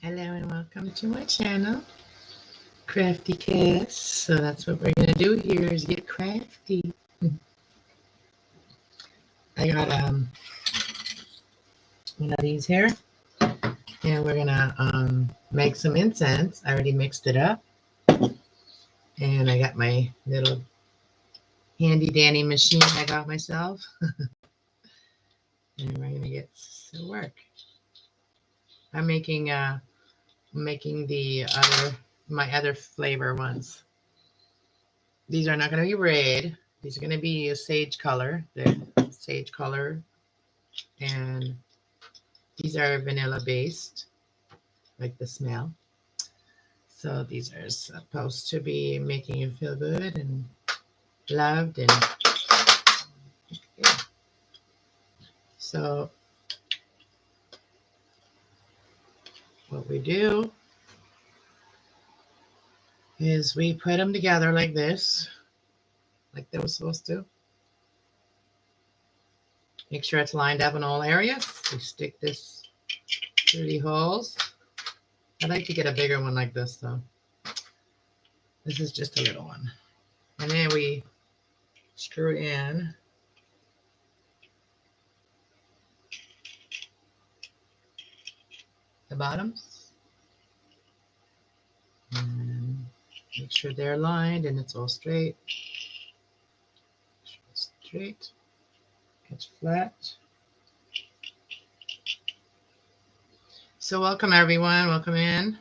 Hello and welcome to my channel, Crafty Cass. So that's what we're gonna do here is get crafty. I got one of these here, and we're gonna make some incense. I already mixed it up, and I got my little handy dandy machine I got myself, and we're gonna get to work. I'm making the my other flavor ones. These are not gonna be red. These are gonna be a sage color. The sage color, and these are vanilla based, like the smell. So these are supposed to be making you feel good and loved and yeah. So what we do is we put them together like this, like they were supposed to. Make sure it's lined up in all areas. We stick this through the holes. I'd like to get a bigger one like this though. This is just a little one. And then we screw in the bottoms. And make sure they're lined and it's all straight. Straight. It's flat. So welcome everyone. Welcome in.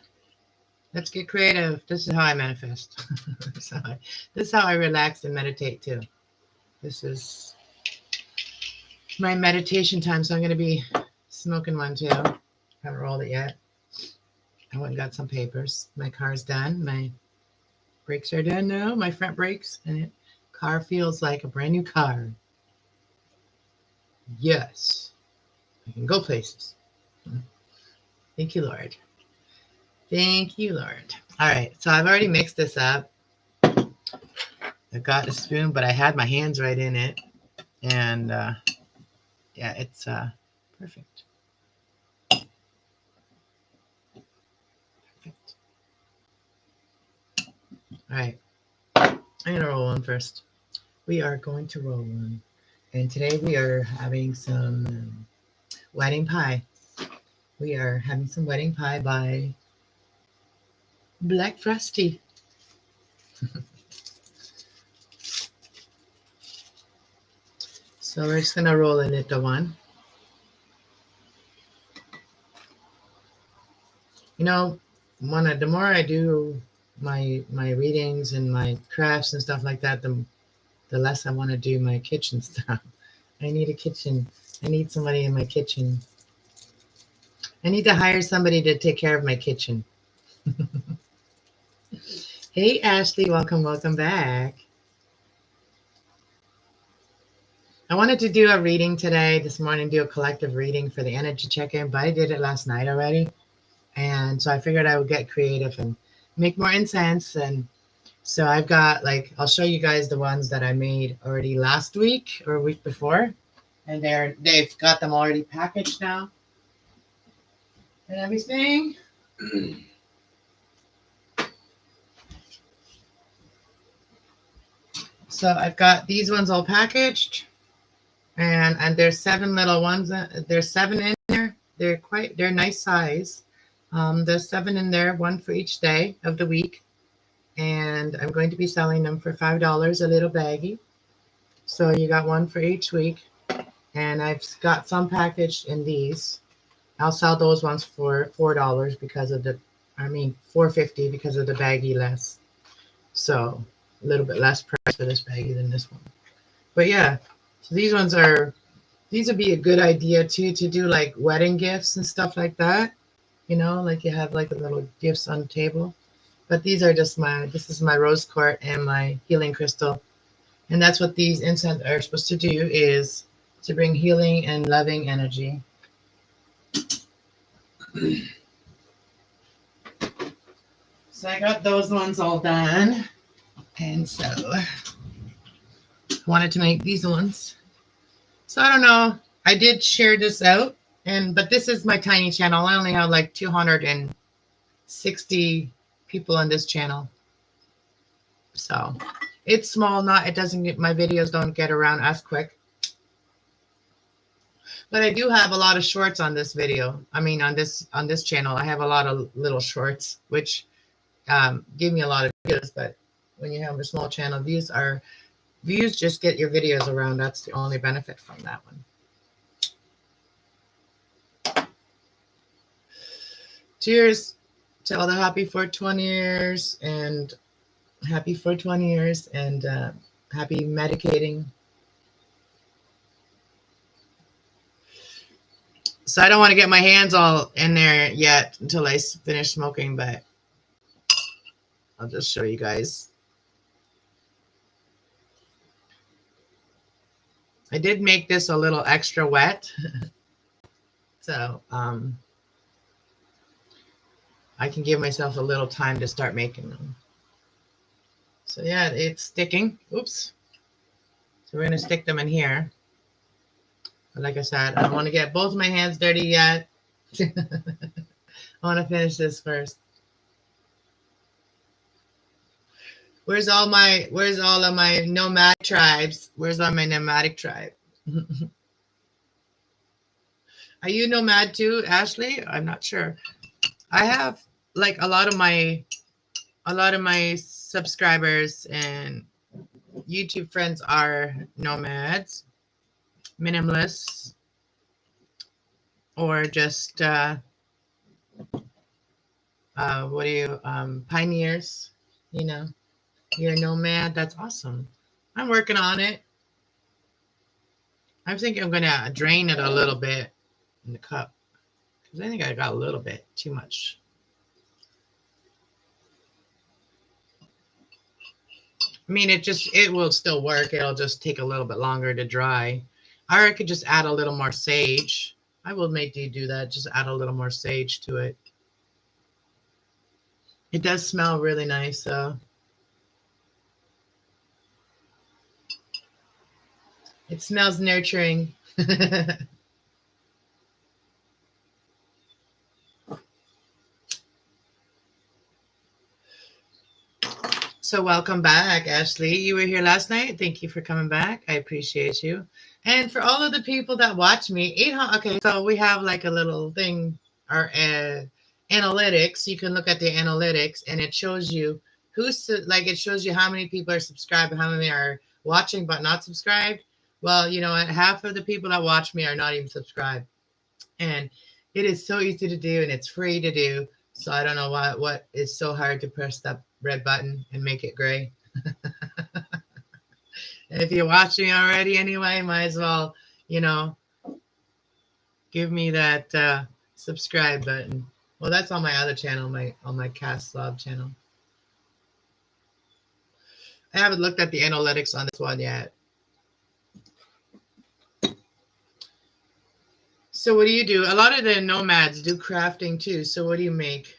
Let's get creative. This is how I manifest. this is how I relax and meditate too. This is my meditation time. So I'm going to be smoking one too. Haven't rolled it yet. I went and got some papers. My car's done. My brakes are done now. My front brakes, and it car feels like a brand new car. Yes, I can go places. Thank you, Lord. Thank you, Lord. All right, so I've already mixed this up. I got a spoon, but I had my hands right in it, and yeah, it's perfect. Perfect. All right, I'm gonna roll one first. We are going to roll one, and today we are having some wedding pie. We are having some wedding pie by Black Frosty. So we're just gonna roll in it the one. You know, the more I do my readings and my crafts and stuff like that, the less I want to do my kitchen stuff. I need a kitchen. I need somebody in my kitchen. I need to hire somebody to take care of my kitchen. Hey Ashley, welcome back. I wanted to do a reading today, this morning, do a collective reading for the energy check-in, but I did it last night already. And so I figured I would get creative and make more incense. And so I've got, like, I'll show you guys the ones that I made already last week or a week before. And they've got them already packaged now and everything. So I've got these ones all packaged, and there's 7 little ones. There's 7 in there. They're nice size. There's 7 in there, one for each day of the week. And I'm going to be selling them for $5 a little baggie. So you got one for each week. And I've got some packaged in these. I'll sell those ones for $4 because of $4.50 because of the baggie less. So a little bit less price for this baggie than this one. But yeah, so these would be a good idea too, to do like wedding gifts and stuff like that. You know, like you have like the little gifts on the table. But these are just this is my rose quartz and my healing crystal. And that's what these incense are supposed to do, is to bring healing and loving energy. So I got those ones all done. And so I wanted to make these ones. So I don't know. I did share this out, but this is my tiny channel. I only have like 200 and 60 people on this channel. So it's small, not, it doesn't get, my videos don't get around as quick. But I do have a lot of shorts on this video. I mean, on this channel, I have a lot of little shorts, which give me a lot of views. But when you have a small channel, views just get your videos around. That's the only benefit from that one. Cheers to all the happy 420 years and happy 420 years and happy medicating. So I don't want to get my hands all in there yet until I finish smoking, but I'll just show you guys. I did make this a little extra wet. So I can give myself a little time to start making them. So yeah, it's sticking. Oops. So we're going to stick them in here. But like I said, I don't want to get both my hands dirty yet. I want to finish this first. Where's all of my nomad tribes? Where's all my nomadic tribe? Are you nomad too, Ashley? I'm not sure. I have like a lot of my subscribers and YouTube friends are nomads, minimalists, or just pioneers, you know. You're a nomad. That's awesome. I'm working on it. I think I'm gonna drain it a little bit in the cup because I think I got a little bit too much. I mean, it will still work. It'll just take a little bit longer to dry. Or I could just add a little more sage. I will make you do that. Just add a little more sage to it. It does smell really nice, though. It smells nurturing. So welcome back, Ashley. You were here last night. Thank you for coming back. I appreciate you. And for all of the people that watch me, 800. Okay, so we have like a little thing, our analytics. You can look at the analytics, and it shows you it shows you how many people are subscribed and how many are watching but not subscribed. Well, you know what? Half of the people that watch me are not even subscribed, and it is so easy to do, and it's free to do. So I don't know what is so hard to press that red button and make it gray. If you're watching already anyway, might as well, you know, give me that subscribe button. Well, that's on my other channel, on my Cast Love channel. I haven't looked at the analytics on this one yet. So what do you do? A lot of the nomads do crafting too. So what do you make?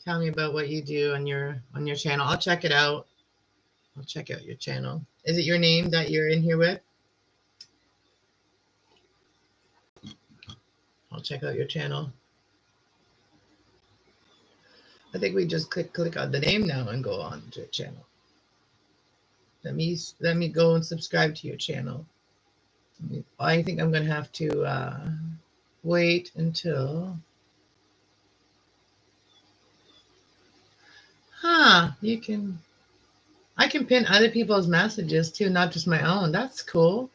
Tell me about what you do on your channel. I'll check it out. I'll check out your channel. Is it your name that you're in here with? I'll check out your channel. I think we just click on the name now and go on to your channel. Let me go and subscribe to your channel. I think I'm going to have to wait until... I can pin other people's messages too, not just my own. That's cool.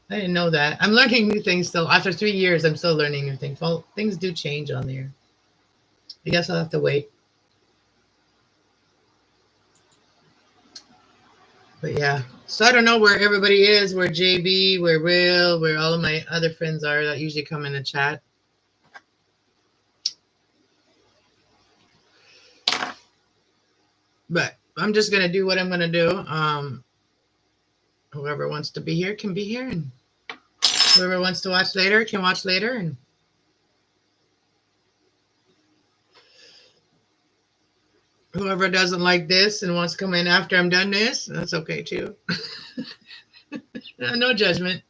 I didn't know that. I'm learning new things still. After 3 years, I'm still learning new things. Well, things do change on there. I guess I'll have to wait. But yeah, so I don't know where everybody is, where JB, where Will, where all of my other friends are that usually come in the chat. But I'm just going to do what I'm going to do. Whoever wants to be here can be here, and whoever wants to watch later can watch later. And whoever doesn't like this and wants to come in after I'm done this, that's okay too. No judgment.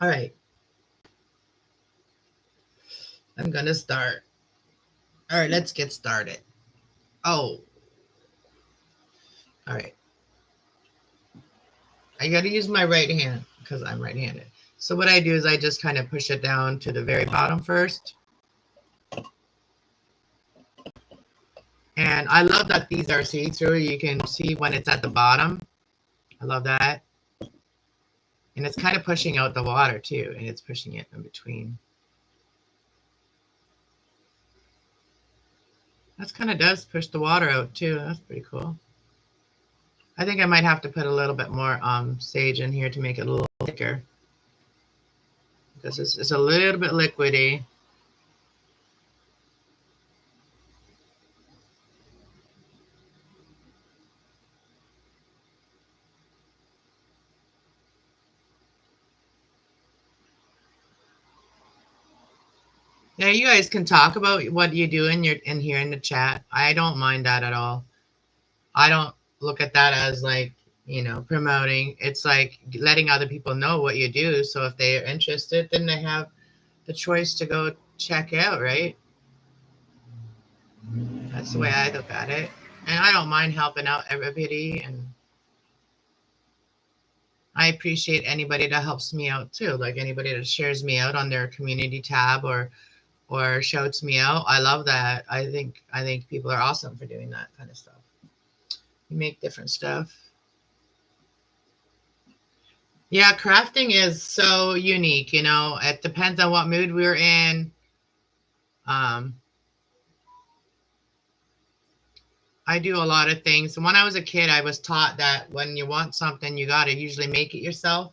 All right. I'm gonna start. All right, let's get started. Oh, all right. I gotta use my right hand because I'm right-handed. So what I do is I just kind of push it down to the very bottom first. And I love that these are see-through. You can see when it's at the bottom. I love that. And it's kind of pushing out the water too, and it's pushing it in between. That kind of does push the water out too. That's pretty cool. I think I might have to put a little bit more sage in here to make it a little thicker. Because it's a little bit liquidy. Yeah, you guys can talk about what you do in here in the chat. I don't mind that at all. I don't look at that as like, promoting. It's like letting other people know what you do. So if they are interested, then they have the choice to go check out, right? That's the way I look at it. And I don't mind helping out everybody, and I appreciate anybody that helps me out too. Like anybody that shares me out on their community tab or shouts me out. I love that. I think people are awesome for doing that kind of stuff. You make different stuff. Yeah, crafting is so unique, It depends on what mood we're in. I do a lot of things. When I was a kid, I was taught that when you want something, you got to usually make it yourself.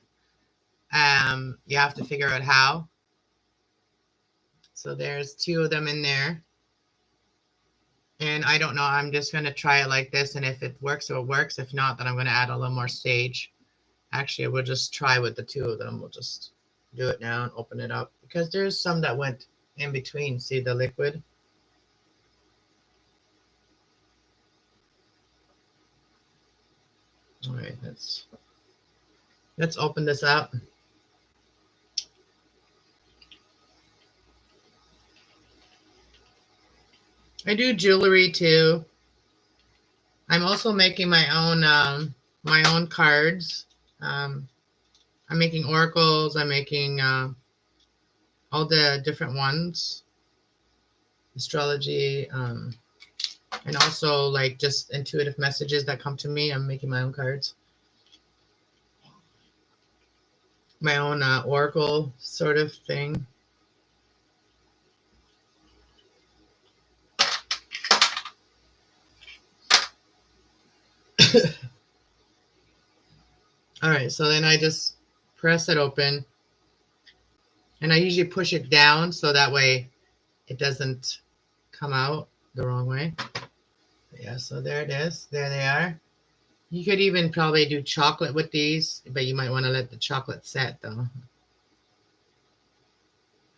You have to figure out how. So there's two of them in there. And I don't know, I'm just going to try it like this. And if it works, it works. If not, then I'm going to add a little more sage. Actually, we'll just try with the two of them. We'll just do it now and open it up. Because there's some that went in between. See the liquid? All right, let's open this up. I do jewelry too. I'm also making my own cards. I'm making oracles. I'm making all the different ones, astrology, and also like just intuitive messages that come to me. I'm making my own cards, my own oracle sort of thing. All right, so then I just press it open, and I usually push it down so that way it doesn't come out the wrong way. Yeah, so there it is. There they are. You could even probably do chocolate with these, but you might want to let the chocolate set though.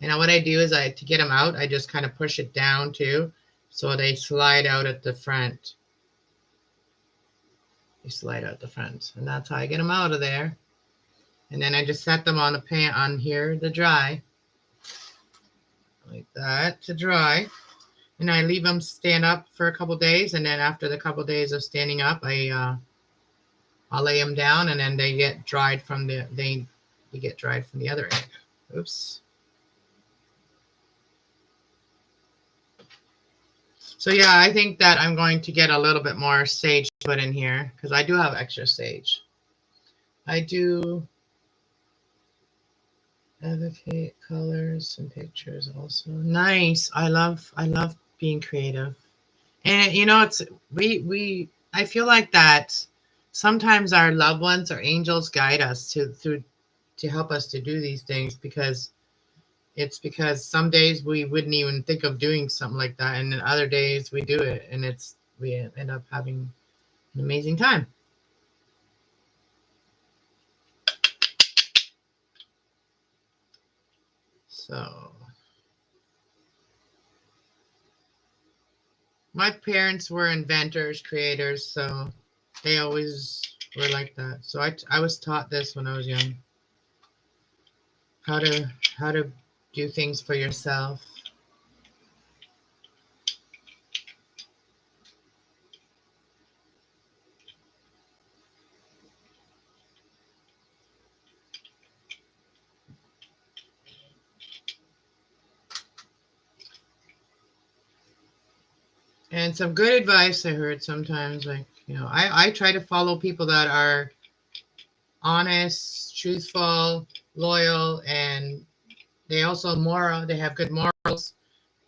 And what I do is to get them out, I just kind of push it down too, so they slide out at the front. They slide out the front, and that's how I get them out of there. And then I just set them on the pan on here to dry, like that, to dry. And I leave them stand up for a couple days, and then after the couple days of standing up, I'll lay them down, and then they get dried from the other end. Oops. So yeah, I think that I'm going to get a little bit more sage put in here because I do have extra sage. I do advocate colors and pictures also. Nice. I love being creative. And it's I feel like that sometimes our loved ones or angels guide us to help us to do these things because some days we wouldn't even think of doing something like that, and then other days we do it, and we end up having an amazing time. So my parents were inventors, creators, so they always were like that. So I was taught this when I was young. How to do things for yourself. And some good advice I heard sometimes, like, I try to follow people that are honest, truthful, loyal, and they also moral, they have good morals,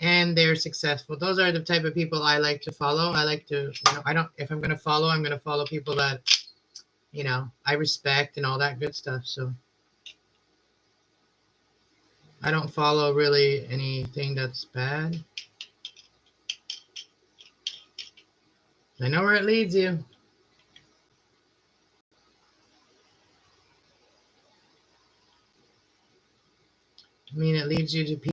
and they're successful. Those are the type of people I like to follow. I like to, I don't, if I'm going to follow, I'm going to follow people that, I respect and all that good stuff. So I don't follow really anything that's bad. I know where it leads you. I mean, it leads you to people.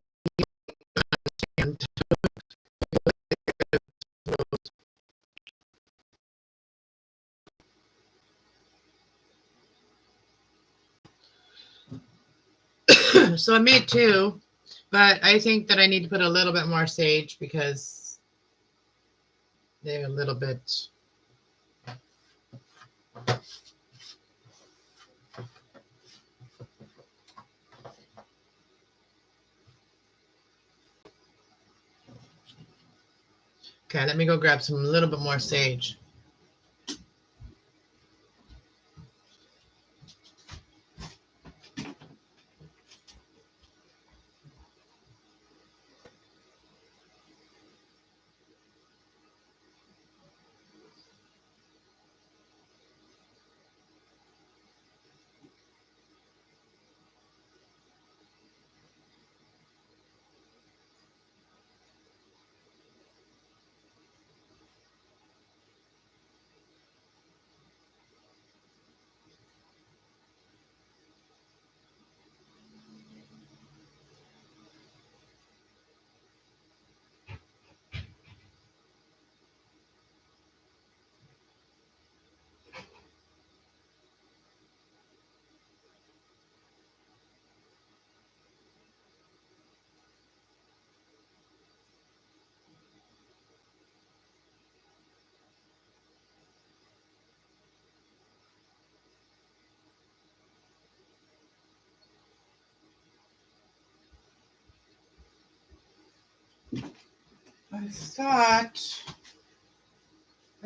So I made two, but I think that I need to put a little bit more sage because they're a little bit. Okay, let me go grab some a little bit more sage.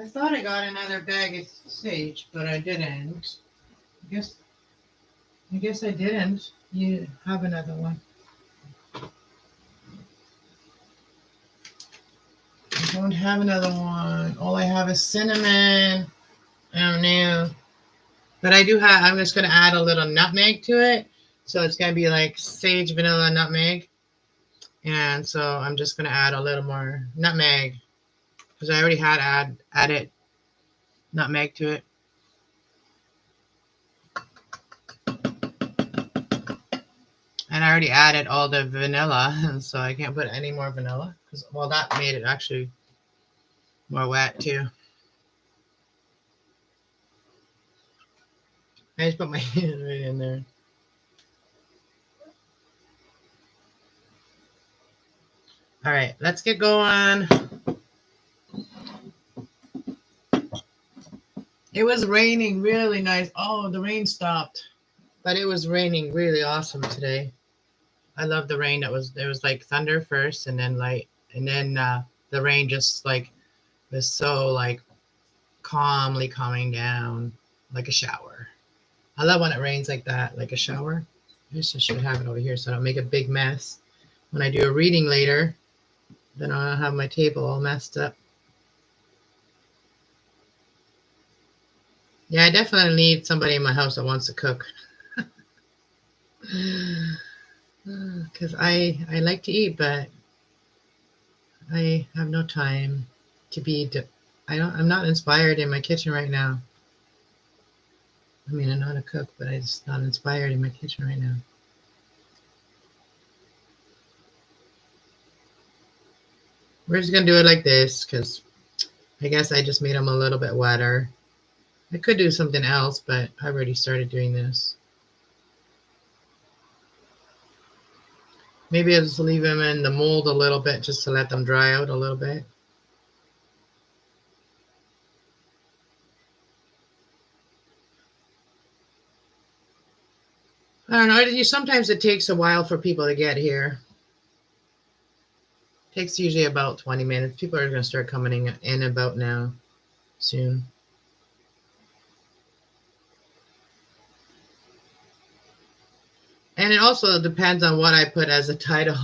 I thought I got another bag of sage, but I didn't. I guess I didn't. You have another one. I don't have another one. All I have is cinnamon. I don't know. But I do have, I'm just going to add a little nutmeg to it. So it's going to be like sage, vanilla, nutmeg. And so I'm just going to add a little more nutmeg because I already had added nutmeg to it. And I already added all the vanilla, so I can't put any more vanilla because, well, that made it actually more wet too. I just put my hand right in there. All right, let's get going. It was raining really nice. Oh, the rain stopped, but it was raining really awesome today. I love the rain. There was like thunder first, and then light, and then the rain just like was so like calmly coming down like a shower. I love when it rains like that, like a shower. I just should have it over here so I don't make a big mess. When I do a reading later, then I'll have my table all messed up. Yeah, I definitely need somebody in my house that wants to cook. Because I like to eat, but I have no time to be. I'm not inspired in my kitchen right now. I mean, I know how to cook, but I'm just not inspired in my kitchen right now. We're just gonna do it like this because I guess I just made them a little bit wetter. I could do something else, but I've already started doing this. Maybe I'll just leave them in the mold a little bit just to let them dry out a little bit. I don't know. Sometimes it takes a while for people to get here. Takes usually about 20 minutes. People are going to start coming in about now, soon. And it also depends on what I put as a title.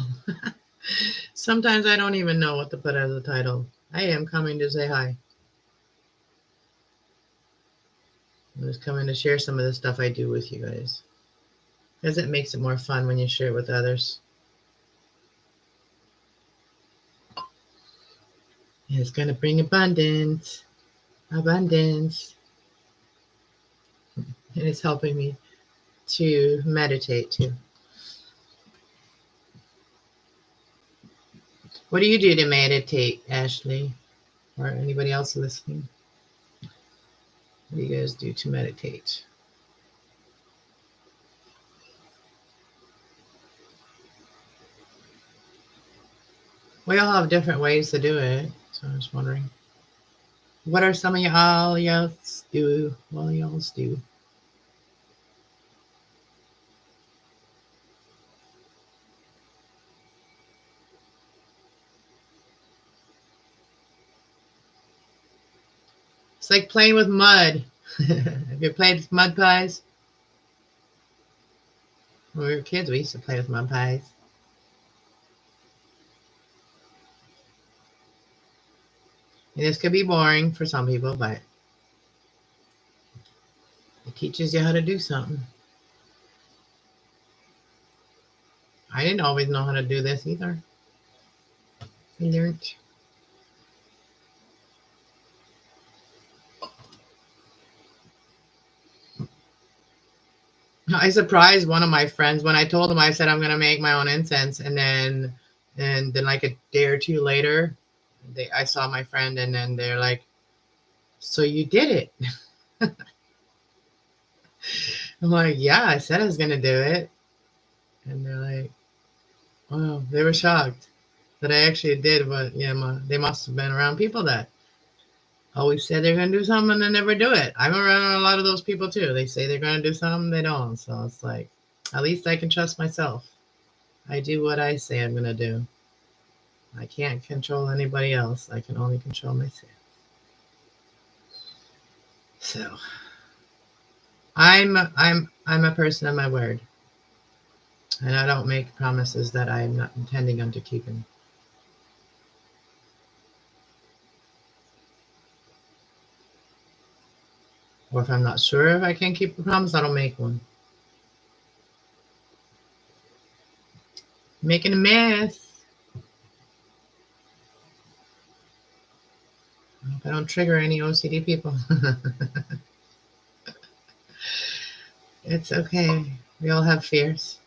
Sometimes I don't even know what to put as a title. I am coming to say hi. I'm just coming to share some of the stuff I do with you guys, because it makes it more fun when you share it with others. It's going to bring abundance. Abundance. And it's helping me to meditate too. What do you do to meditate, Ashley? Or anybody else listening? What do you guys do to meditate? We all have different ways to do it, so I was wondering. What are some of y'all's do? Well, y'all's do. It's like playing with mud. Have you played with mud pies? When we were kids, we used to play with mud pies. And this could be boring for some people, but it teaches you how to do something. I didn't always know how to do this either. I learned. I surprised one of my friends when I told him, I said I'm going to make my own incense, and then like a day or two later, I saw my friend, and then they're like, "So you did it?" I'm like, "Yeah, I said I was going to do it," and they're like, "Wow," they were shocked that I actually did. But yeah, they must have been around people that always said they're going to do something and they never do it. I'm around a lot of those people too. They say they're going to do something, they don't. So it's like, at least I can trust myself. I do what I say I'm going to do. I can't control anybody else. I can only control myself. So I'm a person of my word, and I don't make promises that I'm not intending on to keeping. Or if I'm not sure if I can keep a promise, I don't make one. Making a mess. I hope I don't trigger any OCD people. It's okay. We all have fears.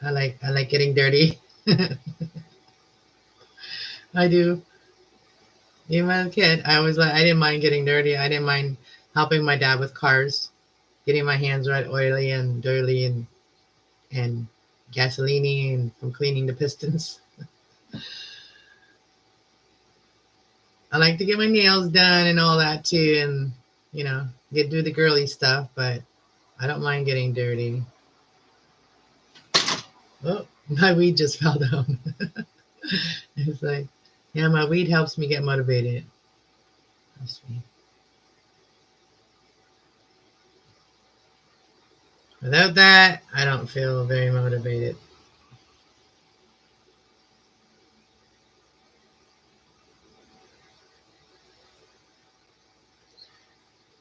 I like getting dirty. I do. Even as a kid, I didn't mind getting dirty. I didn't mind helping my dad with cars, getting my hands right oily and dirty and gasoline and from cleaning the pistons. I like to get my nails done and all that too, and do the girly stuff, but I don't mind getting dirty. Oh, my weed just fell down. It's like, yeah, my weed helps me get motivated. That's me. Without that, I don't feel very motivated.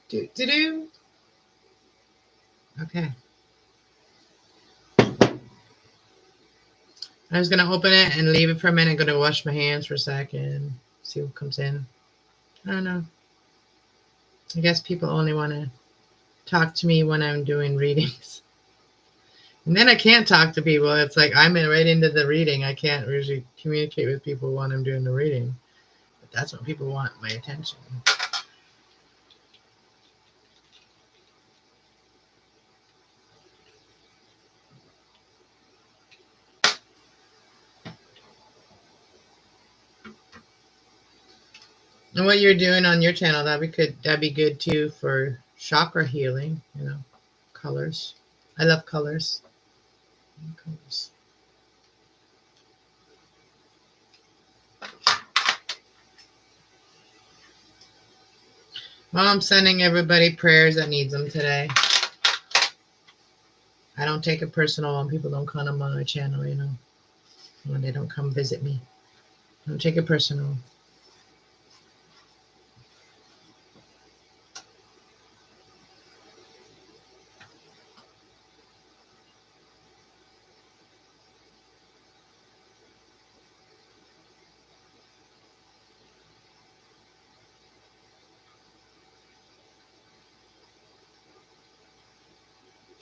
Do. Okay. I was going to open it and leave it for a minute. I'm going to wash my hands for a second. See what comes in. I don't know. I guess people only want to talk to me when I'm doing readings. And then I can't talk to people. It's like I'm right into the reading. I can't usually communicate with people when I'm doing the reading. But that's when people want my attention. And what you're doing on your channel, that'd be good too for chakra healing, you know, colors. I love colors. Colors. Well, I'm sending everybody prayers that needs them today. I don't take it personal when people don't come on my channel, you know, when they don't come visit me. I don't take it personal.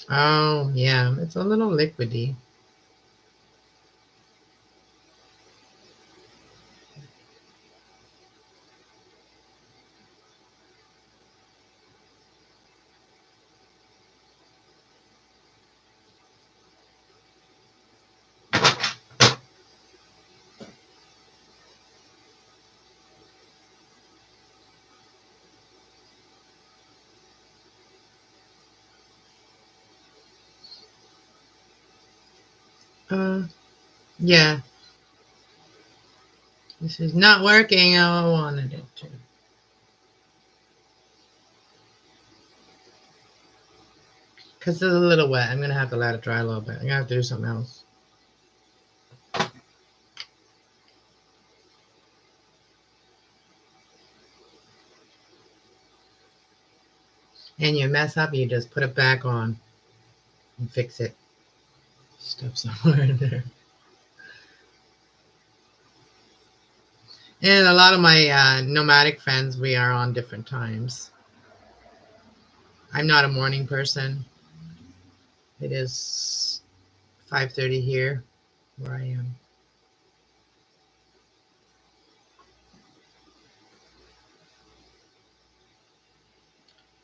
Oh, yeah, it's a little liquidy. Yeah, this is not working how I wanted it to. Because it's a little wet. I'm going to have to let it dry a little bit. I'm going to have to do something else. And you mess up, you just put it back on and fix it. Stuff somewhere in there. And a lot of my nomadic friends, we are on different times. I'm not a morning person. It is 5:30 here where I am.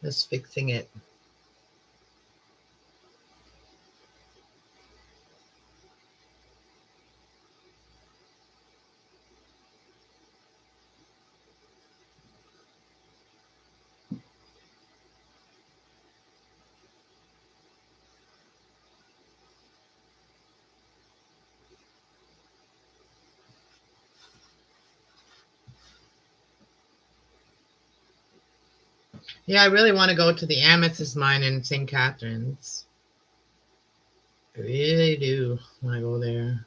Just fixing it. Yeah, I really want to go to the Amethyst mine in St. Catharines. I really do want to go there.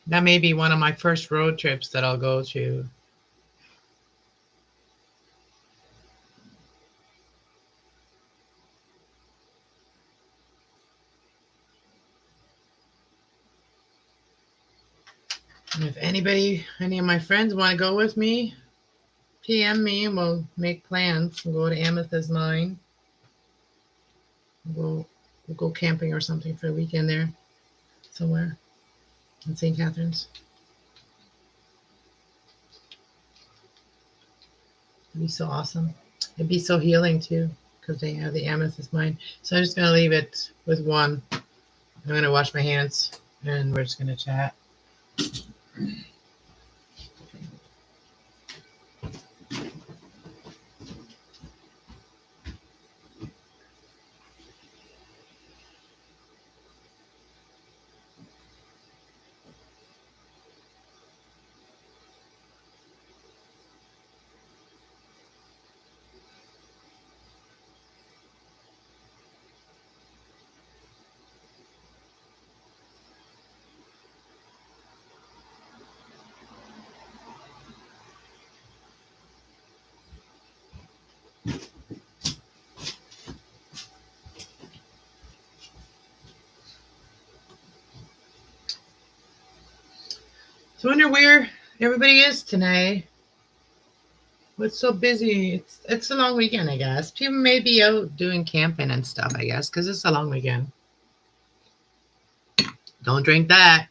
That may be one of my first road trips that I'll go to. And if anybody, any of my friends want to go with me, PM me and we'll make plans. We'll go to Amethyst Mine. We'll go camping or something for a weekend there somewhere in St. Catharines. It'd be so awesome. It'd be so healing too because they have the Amethyst Mine. So I'm just going to leave it with one. I'm going to wash my hands and we're just going to chat. So I wonder where everybody is tonight. What's so busy? It's a long weekend, I guess. People may be out doing camping and stuff, I guess, because it's a long weekend. Don't drink that.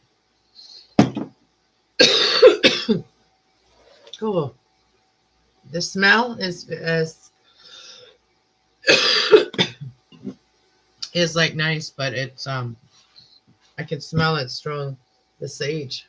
cool. The smell is like nice, but it's I can smell it strong. The sage.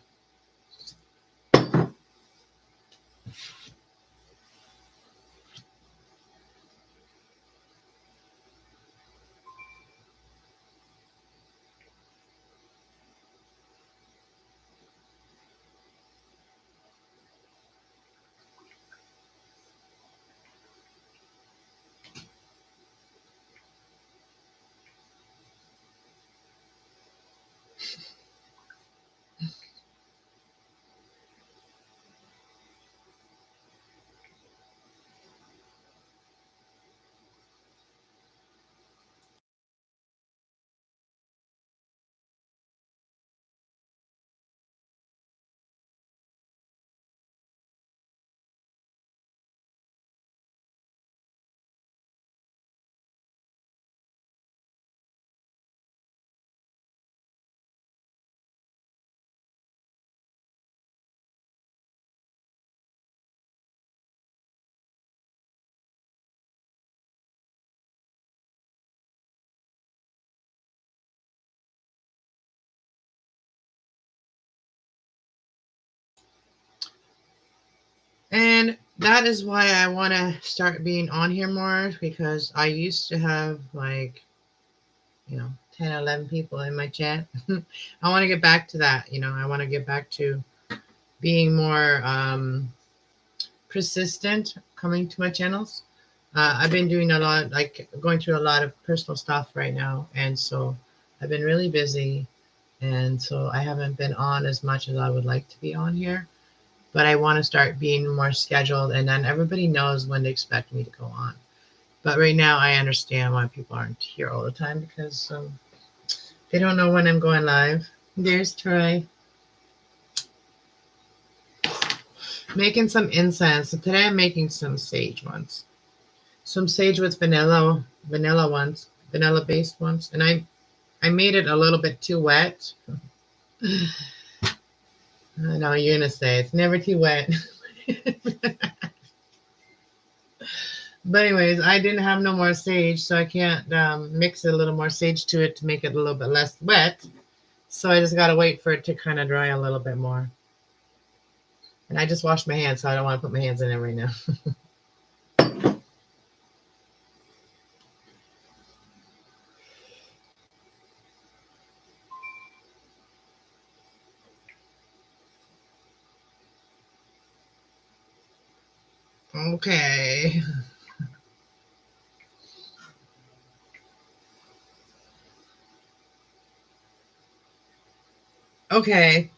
And that is why I want to start being on here more, because I used to have like, 10, 11 people in my chat. I want to get back to that. I want to get back to being more persistent coming to my channels. I've been doing a lot, like going through a lot of personal stuff right now. And so I've been really busy. And so I haven't been on as much as I would like to be on here. But I want to start being more scheduled, and then everybody knows when to expect me to go on. But right now, I understand why people aren't here all the time, because they don't know when I'm going live. There's Troy making some incense. So today I'm making some sage ones, some sage with vanilla ones, vanilla based ones, and I made it a little bit too wet. I know you're gonna say it's never too wet. But anyways, I didn't have no more sage, so I can't mix a little more sage to it to make it a little bit less wet. So I just got to wait for it to kind of dry a little bit more. And I just washed my hands, so I don't want to put my hands in it right now. Okay. Okay.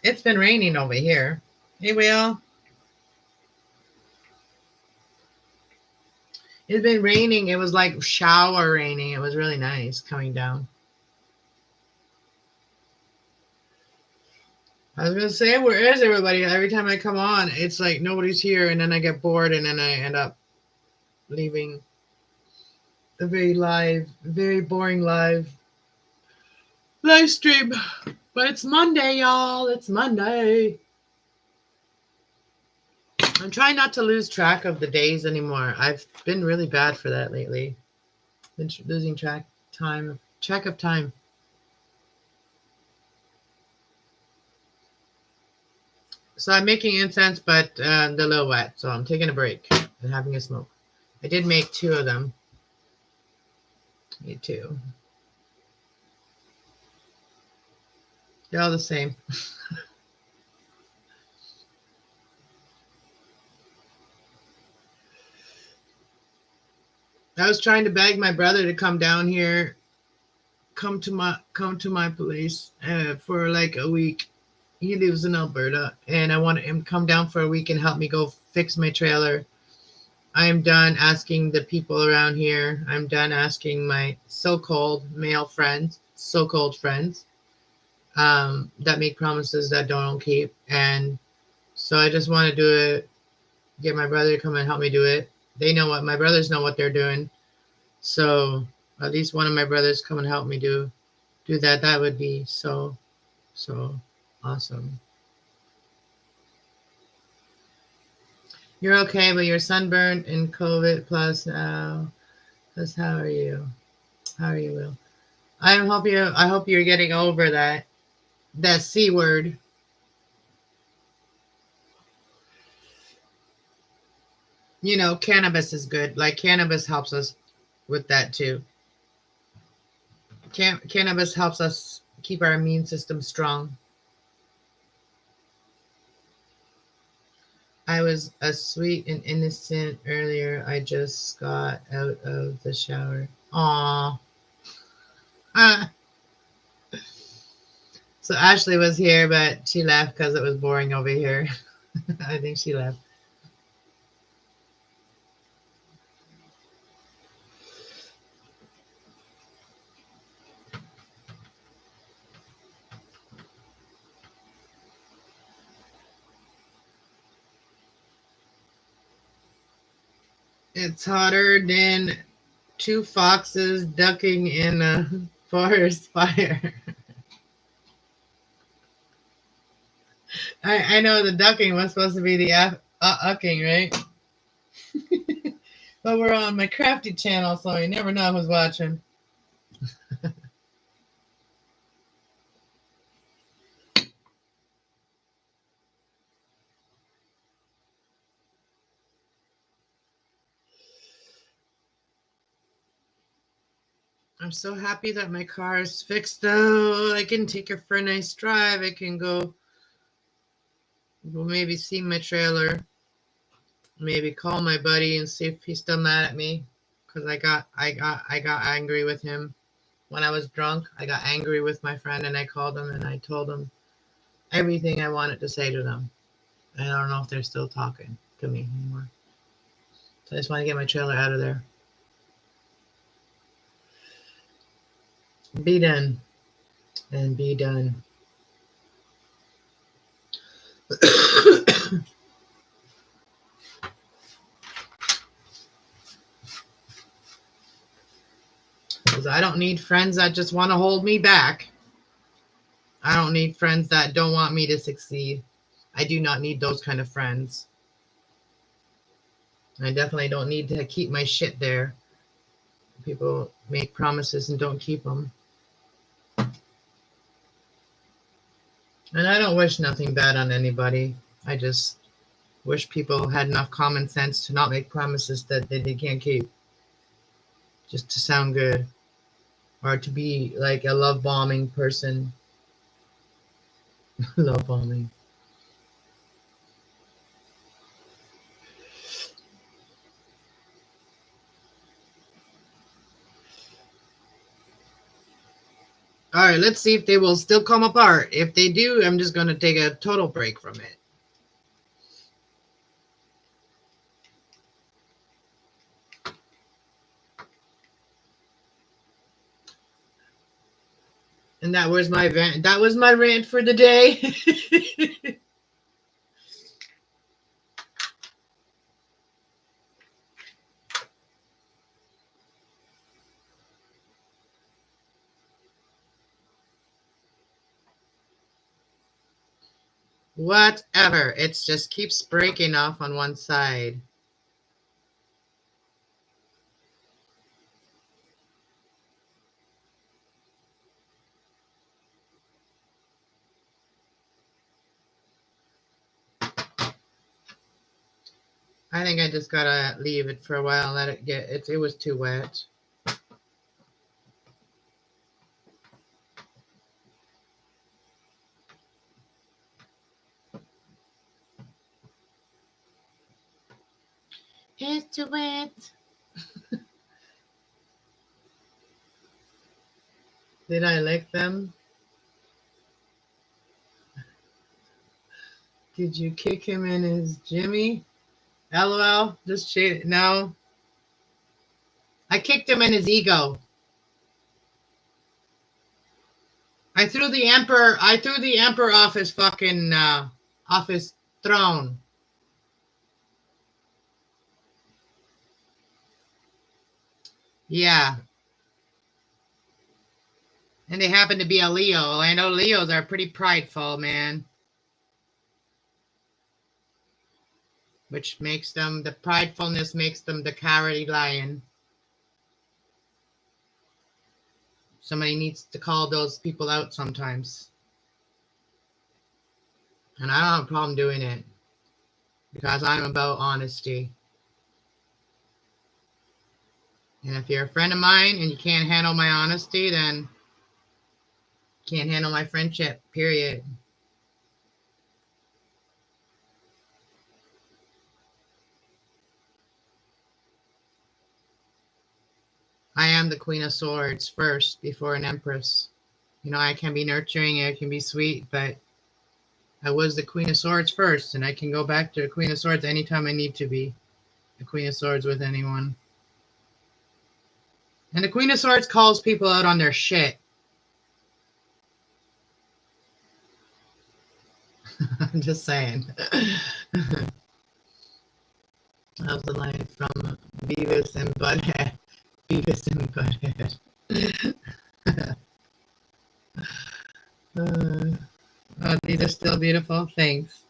It's been raining over here. Hey, Will. It's been raining. It was like shower raining. It was really nice coming down. I was going to say, where is everybody? Every time I come on, it's like nobody's here, and then I get bored, and then I end up leaving a very boring live stream. But it's Monday, y'all. It's Monday. I'm trying not to lose track of the days anymore. I've been really bad for that lately. Been losing track of time. So I'm making incense, but they're a little wet. So I'm taking a break and having a smoke. I did make 2 of them. Made 2. They're all the same. I was trying to beg my brother to come down here, come to my place for like a week. He lives in Alberta, and I wanted him to come down for a week and help me go fix my trailer. I'm done asking the people around here. I'm done asking my so-called male friends, that make promises that don't keep. And so I just want to do it, get my brother to come and help me do it. My brothers know what they're doing. So at least one of my brothers come and help me do that. That would be so awesome. You're okay, but you're sunburned and COVID plus now. Plus, how are you? How are you, Will? I hope you're getting over that C word. You know, cannabis is good. Like cannabis helps us with that too. Cannabis helps us keep our immune system strong. I was a sweet and innocent earlier. I just got out of the shower. Aw. Ah. So Ashley was here, but she left because it was boring over here. I think she left. It's hotter than two foxes ducking in a forest fire. I know the ducking was supposed to be the ucking, right? But we're on my crafty channel, so you never know who's watching. I'm so happy that my car is fixed, though. I can take it for a nice drive. I can go maybe see my trailer. Maybe call my buddy and see if he's still mad at me because I got angry with him when I was drunk. I got angry with my friend and I called him and I told him everything I wanted to say to them. I don't know if they're still talking to me anymore. So I just want to get my trailer out of there. Be done and be done. Because I don't need friends that just want to hold me back. I don't need friends that don't want me to succeed. I do not need those kind of friends. I definitely don't need to keep my shit there. People make promises and don't keep them. And I don't wish nothing bad on anybody. I just wish people had enough common sense to not make promises that they can't keep just to sound good or to be like a love bombing person. Love bombing. All right, let's see if they will still come apart. If they do, I'm just going to take a total break from it. And that was my rant. That was my rant for the day. Whatever. It just keeps breaking off on one side. I think I just gotta leave it for a while and let it get. It was too wet. It's too wet. Did I lick them? Did you kick him in his Jimmy? LOL. Just shit. No. I kicked him in his ego. I threw the emperor. I threw the emperor off his fucking off his throne. Yeah. And they happen to be a Leo. I know Leos are pretty prideful, man. which makes them, the pridefulness makes them the cowardly lion. Somebody needs to call those people out sometimes. And I don't have a problem doing it because I'm about honesty. And if you're a friend of mine and you can't handle my honesty, then you can't handle my friendship, period. I am the Queen of Swords first before an Empress. You know, I can be nurturing, I can be sweet, but I was the Queen of Swords first, and I can go back to the Queen of Swords anytime I need to be the Queen of Swords with anyone. And the Queen of Swords calls people out on their shit. I'm just saying. That was the line from Beavis and Butthead. Beavis and Butthead. Oh, these are still beautiful. Thanks.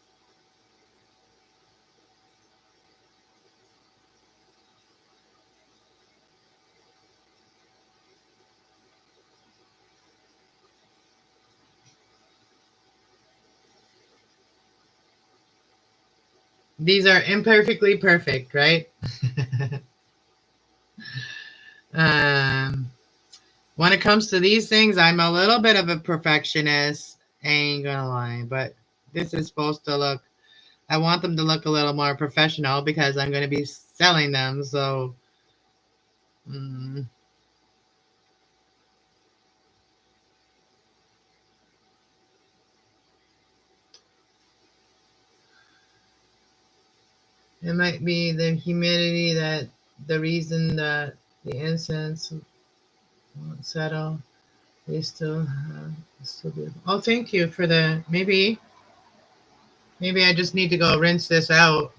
These are imperfectly perfect, right? When it comes to these things, I'm a little bit of a perfectionist. Ain't gonna lie, but this is supposed to look, I want them to look a little more professional because I'm going to be selling them. So, it might be the humidity that the reason that the incense won't settle. They still have, still beautiful. Oh, thank you for the, maybe I just need to go rinse this out.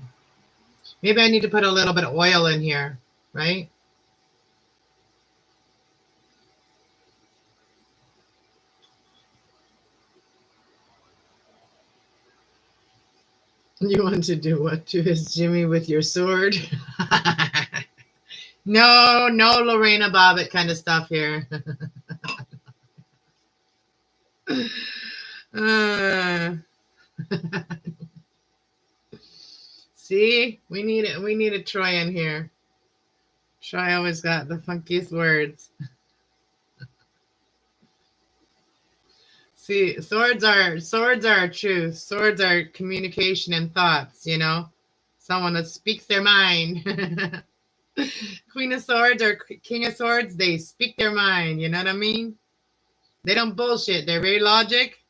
Maybe I need to put a little bit of oil in here, right? You want to do what to his Jimmy with your sword? No, Lorena Bobbitt kind of stuff here. See, we need it. We need a Troy in here. Troy always got the funkiest words. See, swords are truth. Swords are communication and thoughts. You know, someone that speaks their mind. Queen of Swords or King of Swords, they speak their mind. You know what I mean? They don't bullshit. They're very logic.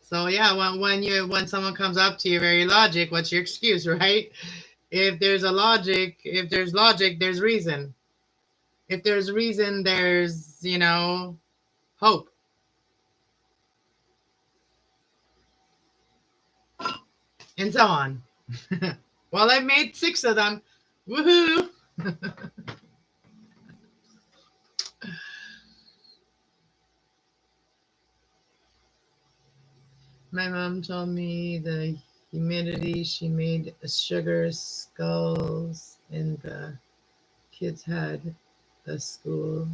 So yeah, when someone comes up to you very logic, what's your excuse, right? If there's logic, there's reason. If there's reason, there's, hope. And so on. Well, I made 6 of them. Woohoo! My mom told me the humidity, she made sugar skulls and the kids had the school.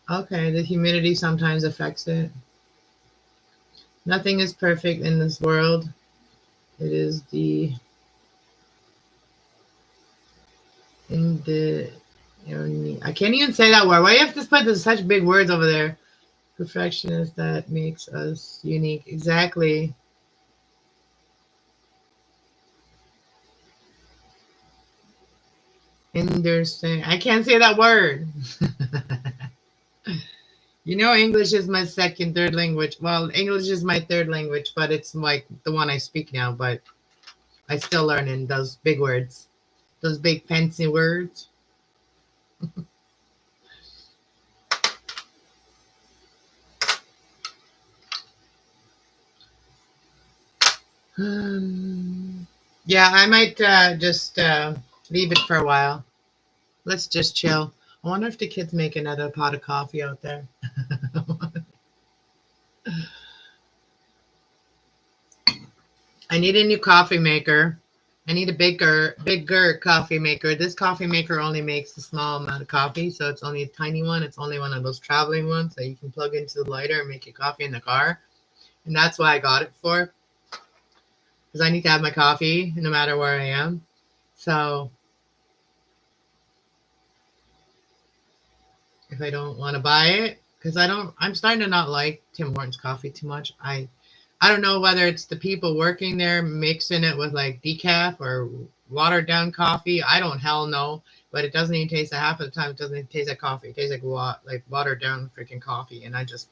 Okay, the humidity sometimes affects it. Nothing is perfect in this world. It is I can't even say that word. Why do you have to put such big words over there? Perfection is that makes us unique. Exactly. Interesting. I can't say that word. English is my third language. Well, English is my third language, but it's like the one I speak now. But I still learn in those big words, those big fancy words. Yeah, I might just leave it for a while. Let's just chill. I wonder if the kids make another pot of coffee out there. I need a new coffee maker. I need a bigger coffee maker. This coffee maker only makes a small amount of coffee, so it's only a tiny one. It's only one of those traveling ones that you can plug into the lighter and make your coffee in the car. And that's why I got it for, because I need to have my coffee no matter where I am. So if I don't want to buy it, because I'm starting to not like Tim Hortons coffee too much. I don't know whether it's the people working there mixing it with like decaf or watered down coffee. I don't hell know, but it doesn't even taste. Half of the time, it doesn't even taste like coffee. It tastes like watered down freaking coffee, and I just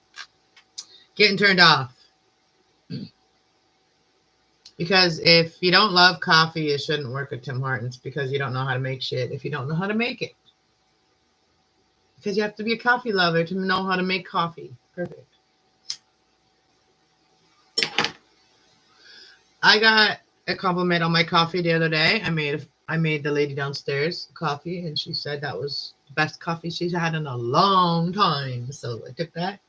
getting turned off. Because if you don't love coffee, you shouldn't work at Tim Hortons because you don't know how to make shit if you don't know how to make it. Because you have to be a coffee lover to know how to make coffee. Perfect. I got a compliment on my coffee the other day. I made the lady downstairs coffee, and she said that was the best coffee she's had in a long time. So I took that.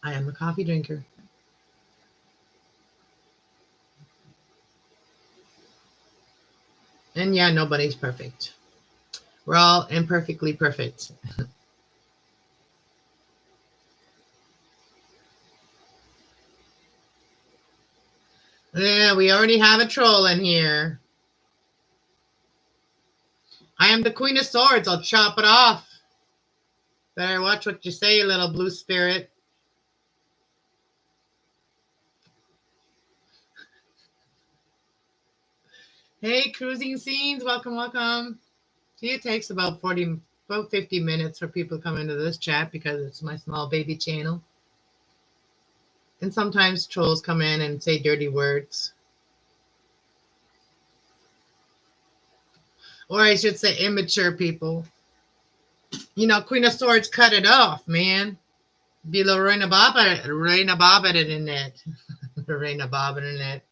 I am a coffee drinker. And yeah, nobody's perfect. We're all imperfectly perfect. Yeah, we already have a troll in here. I am the Queen of Swords. I'll chop it off. Better watch what you say, little blue spirit. Hey, cruising scenes. Welcome, welcome. See, it takes about 50 minutes for people to come into this chat because it's my small baby channel. And sometimes trolls come in and say dirty words. Or I should say immature people. You know, Queen of Swords cut it off, man. Be Lorena Bobbitt in it. Lorena Bobbitt in it.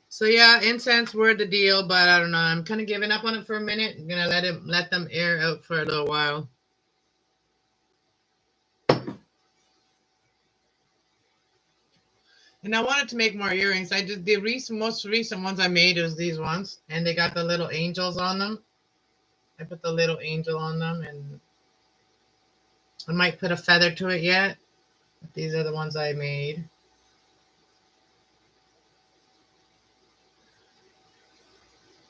So yeah, incense were the deal, but I don't know. I'm kind of giving up on it for a minute. I'm gonna let them air out for a little while. And I wanted to make more earrings. I just the most recent ones I made is these ones, and they got the little angels on them. I put the little angel on them, and I might put a feather to it yet. But these are the ones I made.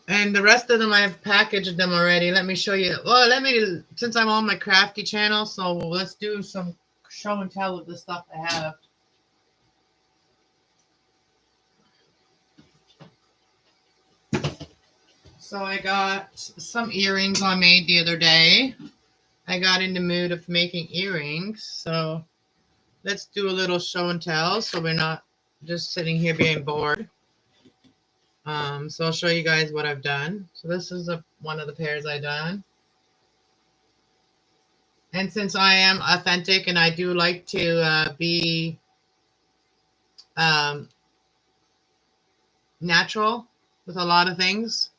And the rest of them, I've packaged them already. Let me show you. Well, since I'm on my crafty channel, so let's do some show and tell of the stuff I have. So I got some earrings I made the other day. I got in the mood of making earrings. So let's do a little show and tell so we're not just sitting here being bored. So I'll show you guys what I've done. So this is one of the pairs I done. And since I am authentic and I do like to be natural with a lot of things,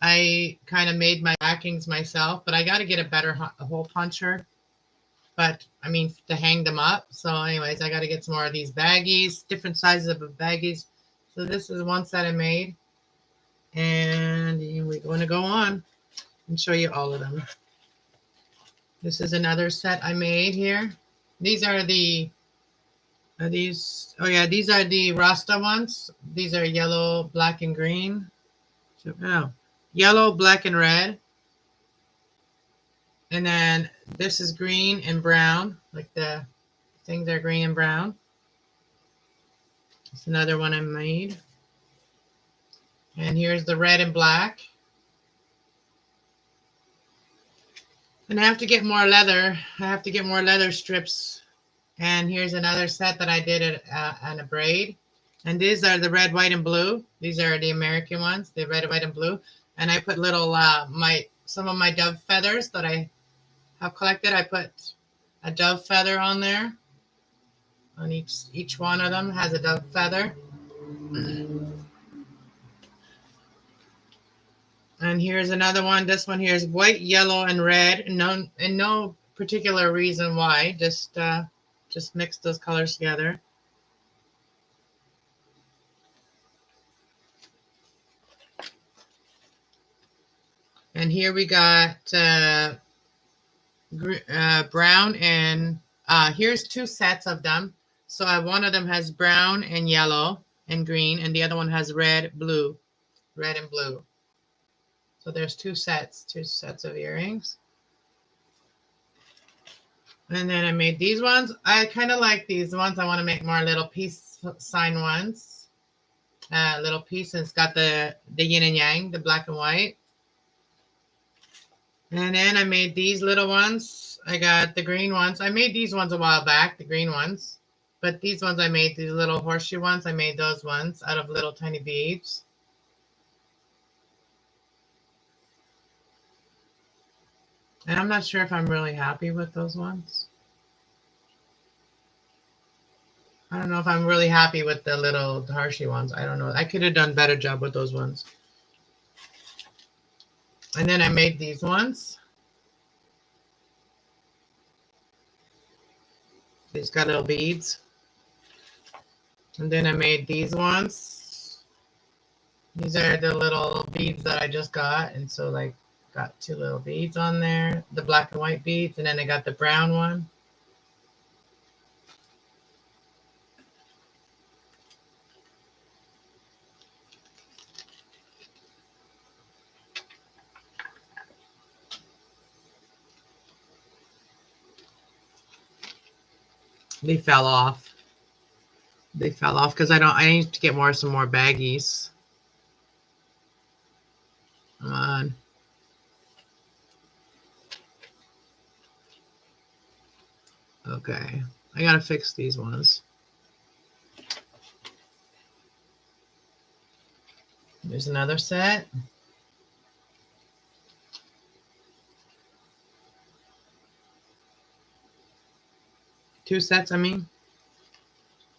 I kind of made my backings myself, but I got to get a better hole puncher. But I mean, to hang them up. So anyways, I got to get some more of these baggies, different sizes of baggies. So this is one set I made. And we're going to go on and show you all of them. This is another set I made here. These are the these are the Rasta ones. These are yellow, black, and green. So, yellow, black, and red. And then this is green and brown, like the things are green and brown. It's another one I made. And here's the red and black. And I have to get more leather. I have to get more leather strips. And here's another set that I did on a braid. And these are the red, white, and blue. These are the American ones, the red, white, and blue. And I put little some of my dove feathers that I have collected. I put a dove feather on there. On each one of them has a dove feather. And here's another one. This one here is white, yellow, and red. And no particular reason why. Just mix those colors together. And here we got brown and here's two sets of them. So one of them has brown and yellow and green, and the other one has red and blue. So there's two sets of earrings. And then I made these ones. I kind of like these ones. I want to make more little peace sign ones. Little piece, and it's got the yin and yang, the black and white. And then I made these little ones. I got the green ones. I made these ones a while back, the green ones. But these ones I made, these little horseshoe ones, I made those ones out of little tiny beads. And I'm not sure if I'm really happy with those ones. I don't know if I'm really happy with the little horseshoe ones. I don't know. I could have done a better job with those ones. And then I made these ones. These got little beads. And then I made these ones. These are the little beads that I just got. And so like got two little beads on there, the black and white beads. And then I got the brown one. They fell off. They fell off because I need to get some more baggies. Come on. Okay. I gotta fix these ones. There's another set. Two sets, I mean.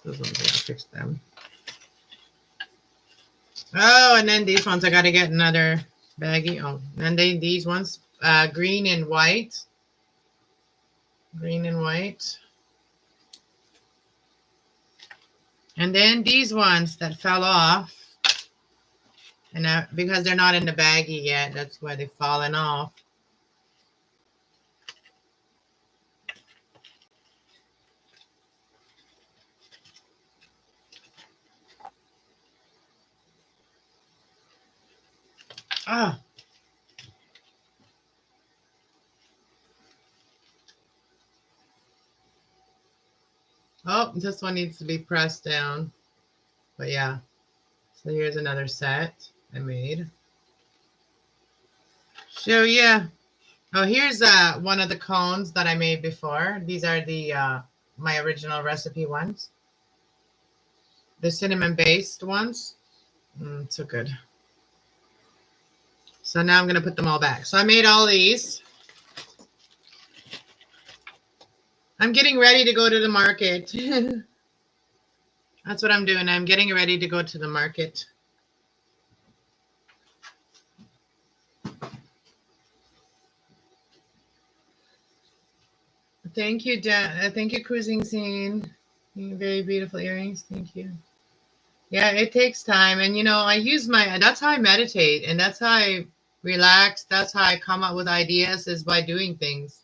Those ones, I gotta fix them. Oh, and then these ones, I gotta get another baggie. Oh, and then these ones, green and white. Green and white. And then these ones that fell off. And because they're not in the baggie yet, that's why they've fallen off. Ah. Oh, this one needs to be pressed down. But yeah. So here's another set I made. So yeah. Oh, here's one of the cones that I made before. These are the my original recipe ones. The cinnamon based ones. So good. So now I'm going to put them all back. So I made all these. I'm getting ready to go to the market. That's what I'm doing. I'm getting ready to go to the market. Thank you, thank you, Cruising Scene. Very beautiful earrings. Thank you. Yeah, it takes time. And, I use that's how I meditate. And that's how I relax. That's how I come up with ideas, is by doing things.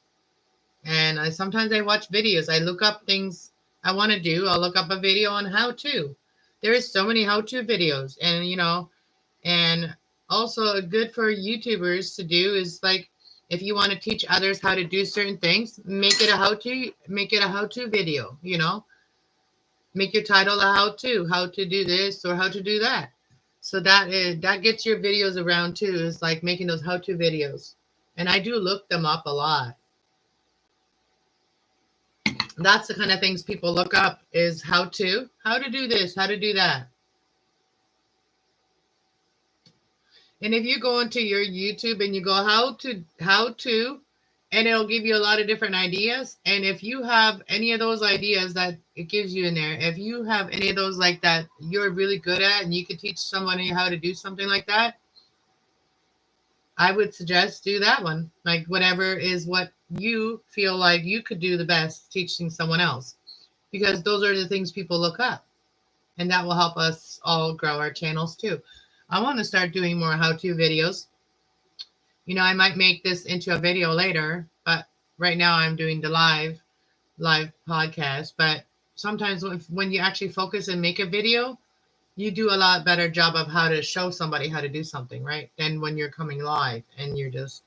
And sometimes I watch videos. I look up things I want to do. I'll look up a video on how to. There is so many how-to videos. And, and also good for YouTubers to do is like, if you want to teach others how to do certain things, make it a how-to video, Make your title a how to do this or how to do that. So that gets your videos around too, is like making those how-to videos. And I do look them up a lot. That's the kind of things people look up, is how to do this, how to do that. And if you go into your YouTube and you go how to, and it'll give you a lot of different ideas. And if you have any of those ideas that it gives you in there, if you have any of those like that you're really good at, and you could teach somebody how to do something like that, I would suggest do that one. Like whatever is what you feel like you could do the best teaching someone else, because those are the things people look up, and that will help us all grow our channels too. I want to start doing more how-to videos. I might make this into a video later, but right now I'm doing the live podcast. But sometimes when you actually focus and make a video, you do a lot better job of how to show somebody how to do something, right? Than when you're coming live and you're just,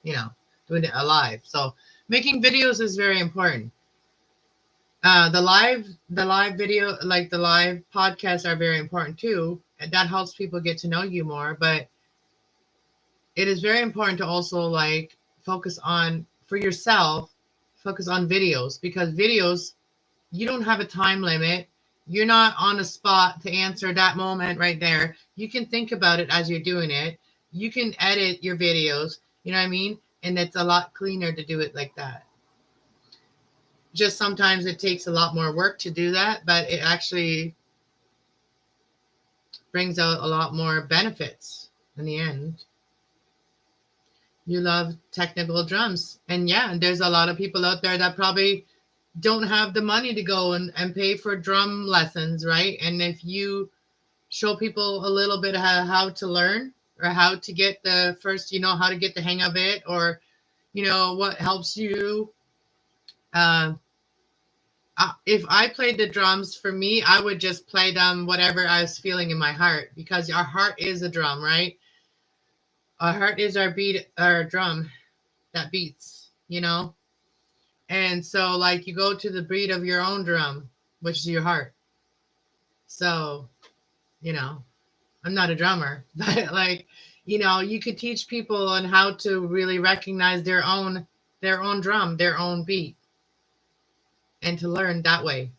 doing it live. So making videos is very important. The live video, like the live podcasts, are very important too. And that helps people get to know you more. But it is very important to also like focus on, for yourself, focus on videos, because videos, you don't have a time limit. You're not on a spot to answer that moment right there. You can think about it as you're doing it. You can edit your videos, you know what I mean? And it's a lot cleaner to do it like that. Just sometimes it takes a lot more work to do that, but it actually brings out a lot more benefits in the end. You love technical drums. And yeah, there's a lot of people out there that probably don't have the money to go and pay for drum lessons, right? And if you show people a little bit how to learn, or how to get the first, how to get the hang of it, or, what helps you. If I played the drums, for me, I would just play them whatever I was feeling in my heart, because our heart is a drum, right? Our heart is our beat, our drum that beats. And so, like, you go to the beat of your own drum, which is your heart. So, I'm not a drummer, but like, you could teach people on how to really recognize their own drum, their own beat, and to learn that way.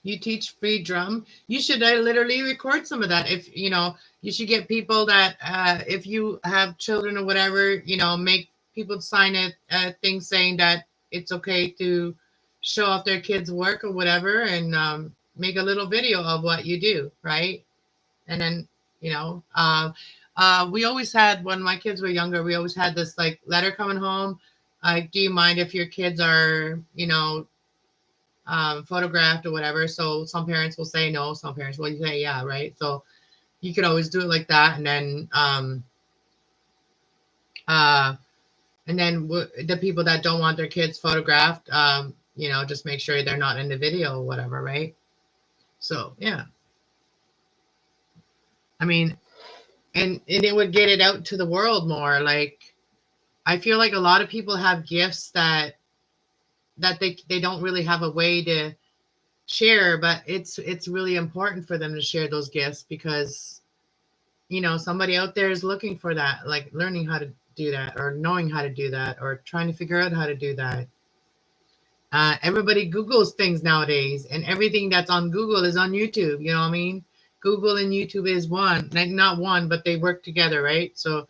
You teach free drum. You should literally record some of that. If you should get people that if you have children or whatever, make people sign a thing saying that it's okay to show off their kids' work or whatever, and make a little video of what you do, right? And then we always had, when my kids were younger, we always had this like letter coming home, like, do you mind if your kids are photographed or whatever? So some parents will say no, some parents will say yeah, right? So you could always do it like that. And then the people that don't want their kids photographed, just make sure they're not in the video or whatever, right? So yeah, I mean, and it would get it out to the world more. Like, I feel like a lot of people have gifts that they don't really have a way to share, but it's really important for them to share those gifts, because somebody out there is looking for that, like learning how to do that, or knowing how to do that, or trying to figure out how to do that. Everybody Googles things nowadays, and everything that's on Google is on YouTube. You know what I mean? Google and YouTube is one, not one, but they work together, right? So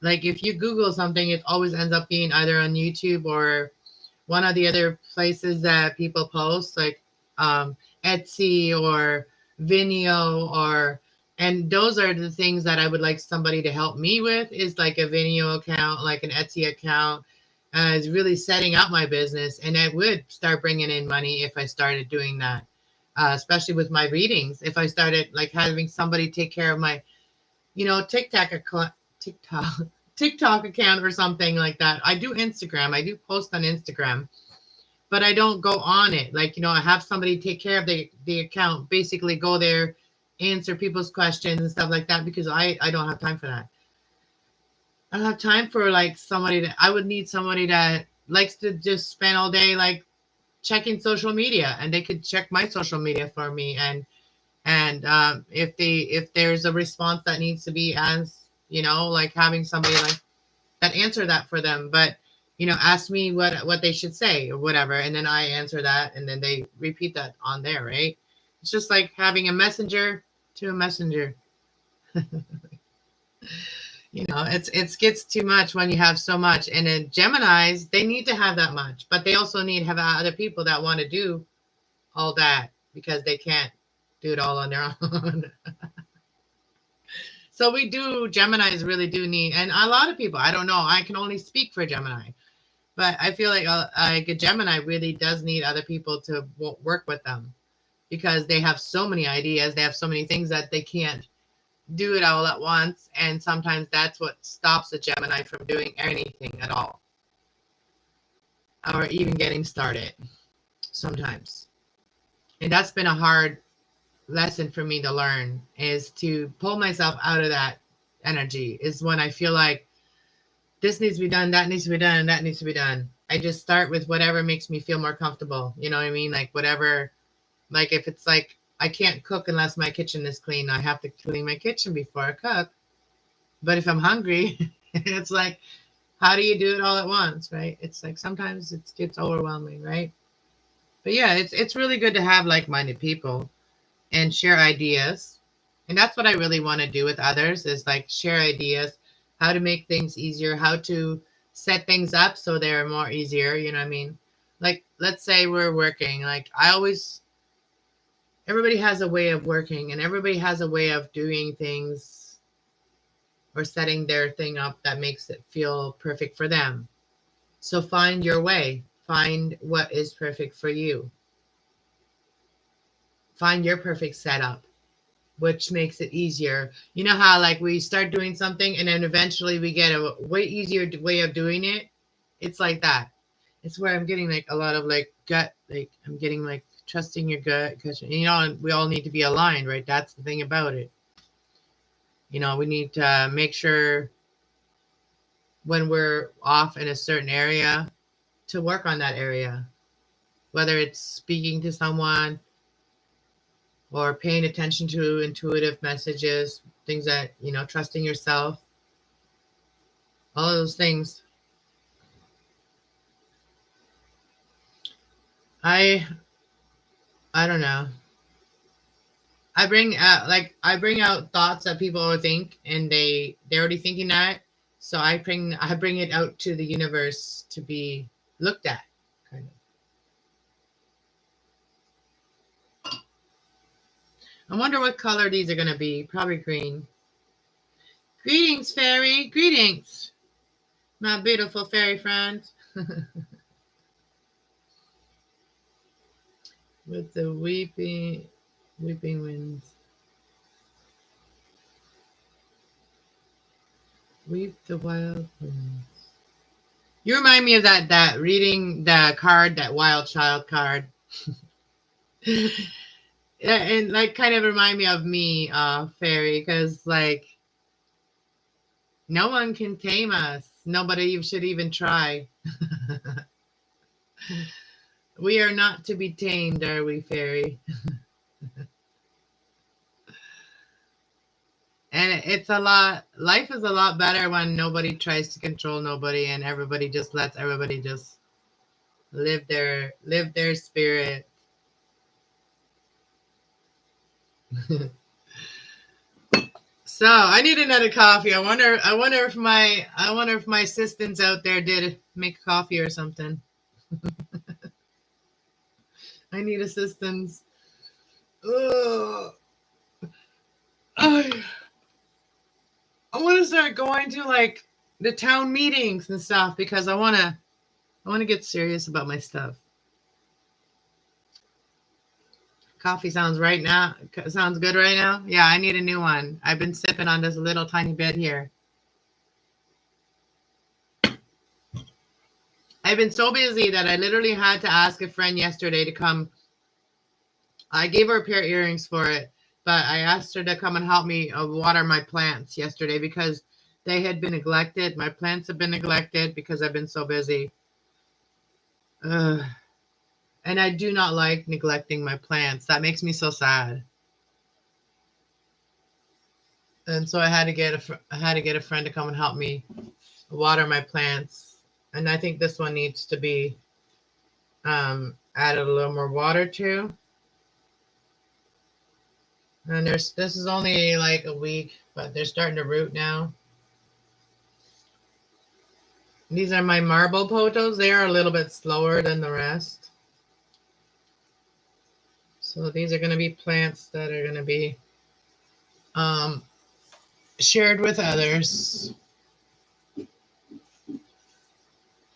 like, if you Google something, it always ends up being either on YouTube or one of the other places that people post, like Etsy or Vimeo, and those are the things that I would like somebody to help me with, is like a Vimeo account, like an Etsy account, is really setting up my business. And I would start bringing in money if I started doing that, especially with my readings. If I started like having somebody take care of my, TikTok account or something like that. I do Instagram. I do post on Instagram, but I don't go on it. Like, I have somebody take care of the account, basically go there, answer people's questions and stuff like that, because I don't have time for that. I don't have time for like I would need somebody that likes to just spend all day like checking social media, and they could check my social media for me. And if there's a response that needs to be like having somebody like that answer that for them, but ask me what they should say or whatever, and then I answer that, and then they repeat that on there, right? It's just like having a messenger to a messenger. It gets too much when you have so much. And then Geminis, they need to have that much, but they also need to have other people that want to do all that, because they can't do it all on their own. So we do, Geminis really do need, and a lot of people, I don't know, I can only speak for Gemini, but I feel like a Gemini really does need other people to work with them because they have so many ideas. They have so many things that they can't do it all at once. And sometimes that's what stops a Gemini from doing anything at all or even getting started sometimes. And that's been a hard lesson for me to learn, is to pull myself out of that energy. Is when I feel like this needs to be done, that needs to be done, and that needs to be done. I just start with whatever makes me feel more comfortable. You know what I mean? Like whatever, like if it's like I can't cook unless my kitchen is clean, I have to clean my kitchen before I cook. But if I'm hungry, it's like, how do you do it all at once, right? It's like sometimes it gets overwhelming, right? But yeah, it's really good to have like-minded people and share ideas. And that's what I really want to do with others, is like share ideas, how to make things easier, how to set things up so they're more easier, you know what I mean? Like let's say we're working, like everybody has a way of working and everybody has a way of doing things or setting their thing up that makes it feel perfect for them. So find your way, find what is perfect for you, find your perfect setup, which makes it easier. You know how like we start doing something and then eventually we get a way easier way of doing it? It's like that. It's where I'm getting like a lot of like gut, like I'm getting like trusting your gut, because you know, and we all need to be aligned, right? That's the thing about it. You know, we need to make sure when we're off in a certain area to work on that area, whether it's speaking to someone or paying attention to intuitive messages, things that, you know, trusting yourself, all of those things. I I don't know. I bring out thoughts that people will think, and they're already thinking that. So I bring it out to the universe to be looked at, kind of. I wonder what color these are gonna be. Probably green. Greetings, fairy. Greetings, my beautiful fairy friends. With the weeping winds. Weep the wild winds. You remind me of that reading the card, that wild child card. And like kind of remind me of me, fairy, because like no one can tame us. Nobody should even try. We are not to be tamed, are we, fairy? And it's a lot, life is a lot better when nobody tries to control nobody and everybody just lets everybody just live their spirit. So I need another coffee. I wonder if my assistants out there did make coffee or something. I need assistance. Ugh. I want to start going to like the town meetings and stuff because I want to get serious about my stuff. Coffee sounds good right now. Yeah, I need a new one. I've been sipping on this little tiny bit here. I've been so busy that I literally had to ask a friend yesterday to come. I gave her a pair of earrings for it, but I asked her to come and help me water my plants yesterday because they had been neglected. My plants have been neglected because I've been so busy. Ugh. And I do not like neglecting my plants. That makes me so sad. And so I had to get a friend to come and help me water my plants. And I think this one needs to be added a little more water to. And this is only like a week, but they're starting to root now. These are my marble potos. They are a little bit slower than the rest. So these are going to be plants that are going to be shared with others.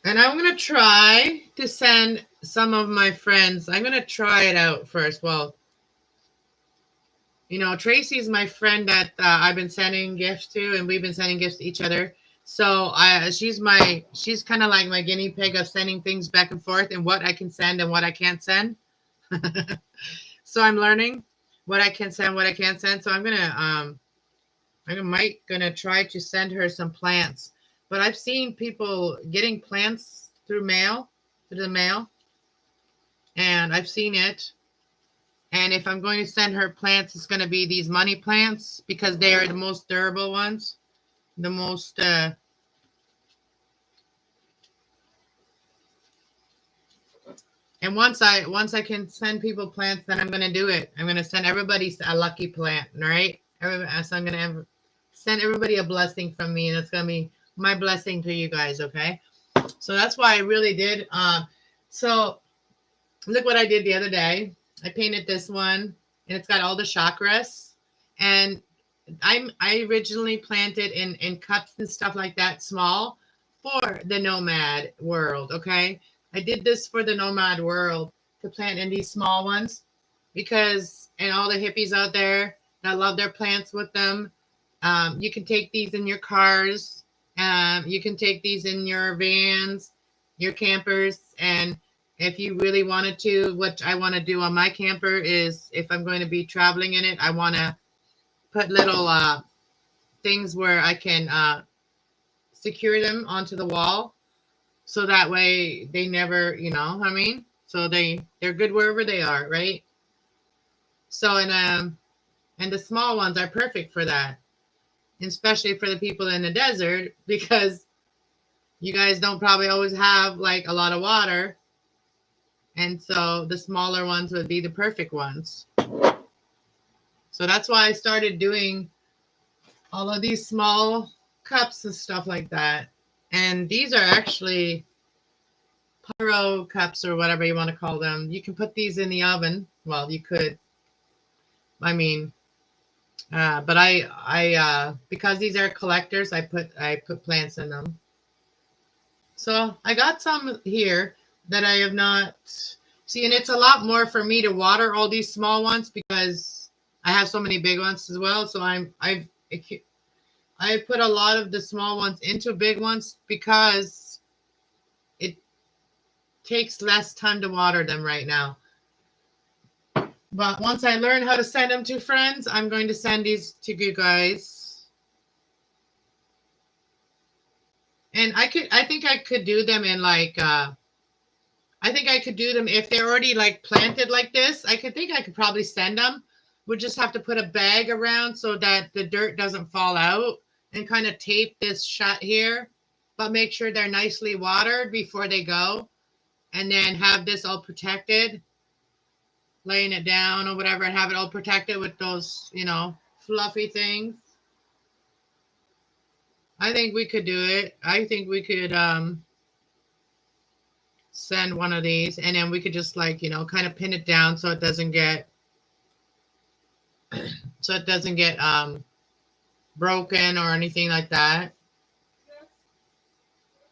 And I'm going to try to send some of my friends. I'm going to try it out first. Well, you know, Tracy's my friend that I've been sending gifts to, and we've been sending gifts to each other. So she's kind of like my guinea pig of sending things back and forth and what I can send and what I can't send. So I'm learning what I can send, what I can't send. So I'm gonna try to send her some plants. But I've seen people getting plants through the mail, and I've seen it. And if I'm going to send her plants, it's going to be these money plants because they are the most durable ones, the most. And once I can send people plants, then I'm going to do it. I'm going to send everybody a lucky plant, right? So I'm going to send everybody a blessing from me, and it's going to be my blessing to you guys. Okay, so that's why I really did. So look what I did the other day. I painted this one, and it's got all the chakras. And I originally planted in cups and stuff like that, small, for the nomad world. Okay, I did this for the nomad world to plant in these small ones because, and all the hippies out there that love their plants with them, you can take these in your cars. You can take these in your vans, your campers, and if you really wanted to, what I want to do on my camper is if I'm going to be traveling in it, I want to put little things where I can secure them onto the wall, so that way they never, you know what I mean? So they're good wherever they are, right? So and the small ones are perfect for that, especially for the people in the desert because you guys don't probably always have like a lot of water, and so the smaller ones would be the perfect ones. So that's why I started doing all of these small cups and stuff like that. And these are actually pyro cups or whatever you want to call them. You can put these in the oven. Well, you could. I mean, but because these are collectors, I put plants in them. So I got some here that I have not see, and it's a lot more for me to water all these small ones because I have so many big ones as well. So I put a lot of the small ones into big ones because it takes less time to water them right now. But once I learn how to send them to friends, I'm going to send these to you guys. And I think I could do them in like I think I could do them if they're already like planted like this. I could probably send them. We'll just have to put a bag around so that the dirt doesn't fall out and kind of tape this shut here, but make sure they're nicely watered before they go, and then have this all protected, laying it down or whatever, and have it all protected with those, fluffy things. I think we could do it. I think we could send one of these, and then we could just like, kind of pin it down so it doesn't get broken or anything like that.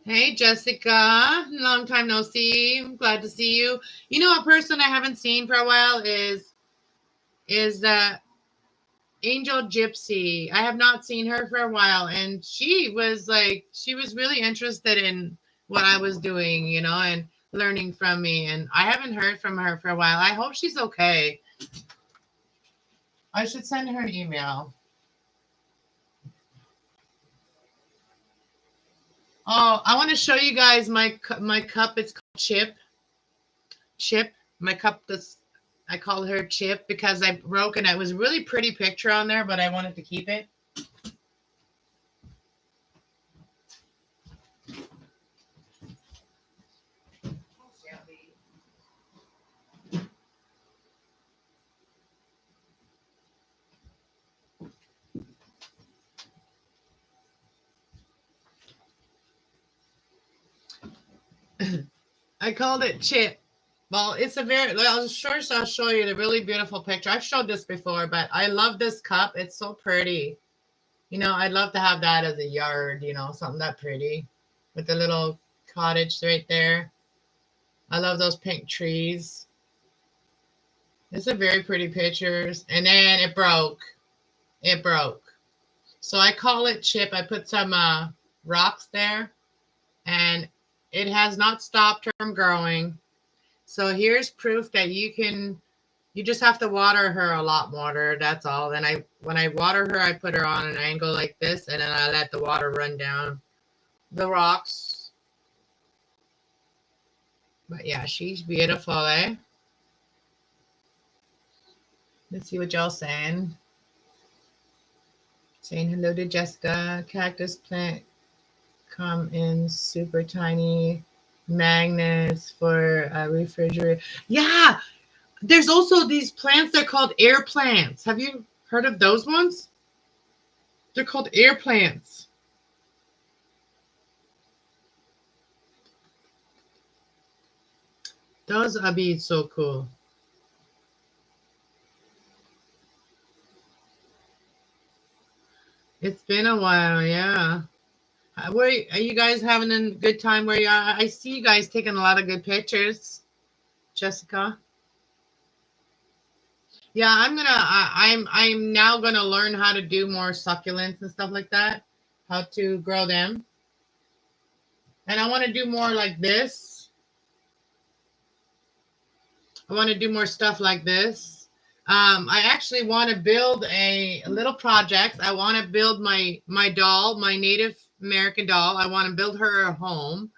Hey Jessica, long time no see. I'm glad to see you. You know, a person I haven't seen for a while is the Angel Gypsy. I have not seen her for a while, and she was really interested in what I was doing, and learning from me. And I haven't heard from her for a while. I hope she's okay. I should send her an email. Oh, I want to show you guys my cup. It's called Chip. Chip. My cup. I call her Chip because I broke and it was a really pretty picture on there, but I wanted to keep it. I called it Chip. Well, it's a very, I'll show you the really beautiful picture. I've showed this before, but I love this cup. It's so pretty. You know, I'd love to have that as a yard, you know, something that pretty with the little cottage right there. I love those pink trees. It's a very pretty pictures. And then it broke. It broke. So I call it chip. I put some rocks there and it has not stopped from growing. So here's proof that you just have to water her a lot more. That's all. Then when I water her, I put her on an angle like this and then I let the water run down the rocks. But yeah, she's beautiful, eh? Let's see what y'all saying. Saying hello to Jessica. Cactus plant come in super tiny magnets for a refrigerator. Yeah, there's also these plants. They're called air plants. Have you heard of those ones? They're called air plants. Those would be so cool. It's been a while, yeah. Where are you guys having a good time where you are? I see you guys taking a lot of good pictures, Jessica. Yeah, I'm now gonna learn how to do more succulents and stuff like that. How to grow them. And I want to do more like this. I want to do more stuff like this. I actually want to build a little project. I want to build my doll, my Native American doll. I want to build her a home,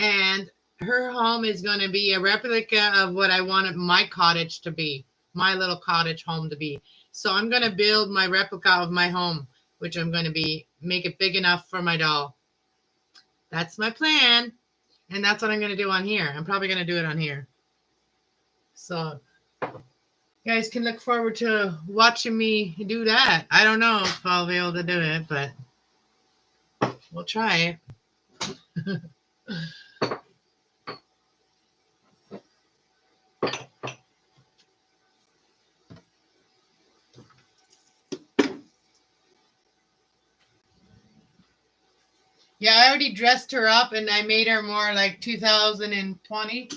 and her home is going to be a replica of what I wanted my cottage to be, my little cottage home to be. So I'm going to build my replica of my home, which I'm going to make it big enough for my doll. That's my plan, and that's what I'm going to do on here. I'm probably going to do it on here. So you guys can look forward to watching me do that. I don't know if I'll be able to do it, but we'll try it. Yeah, I already dressed her up and I made her more like 2020.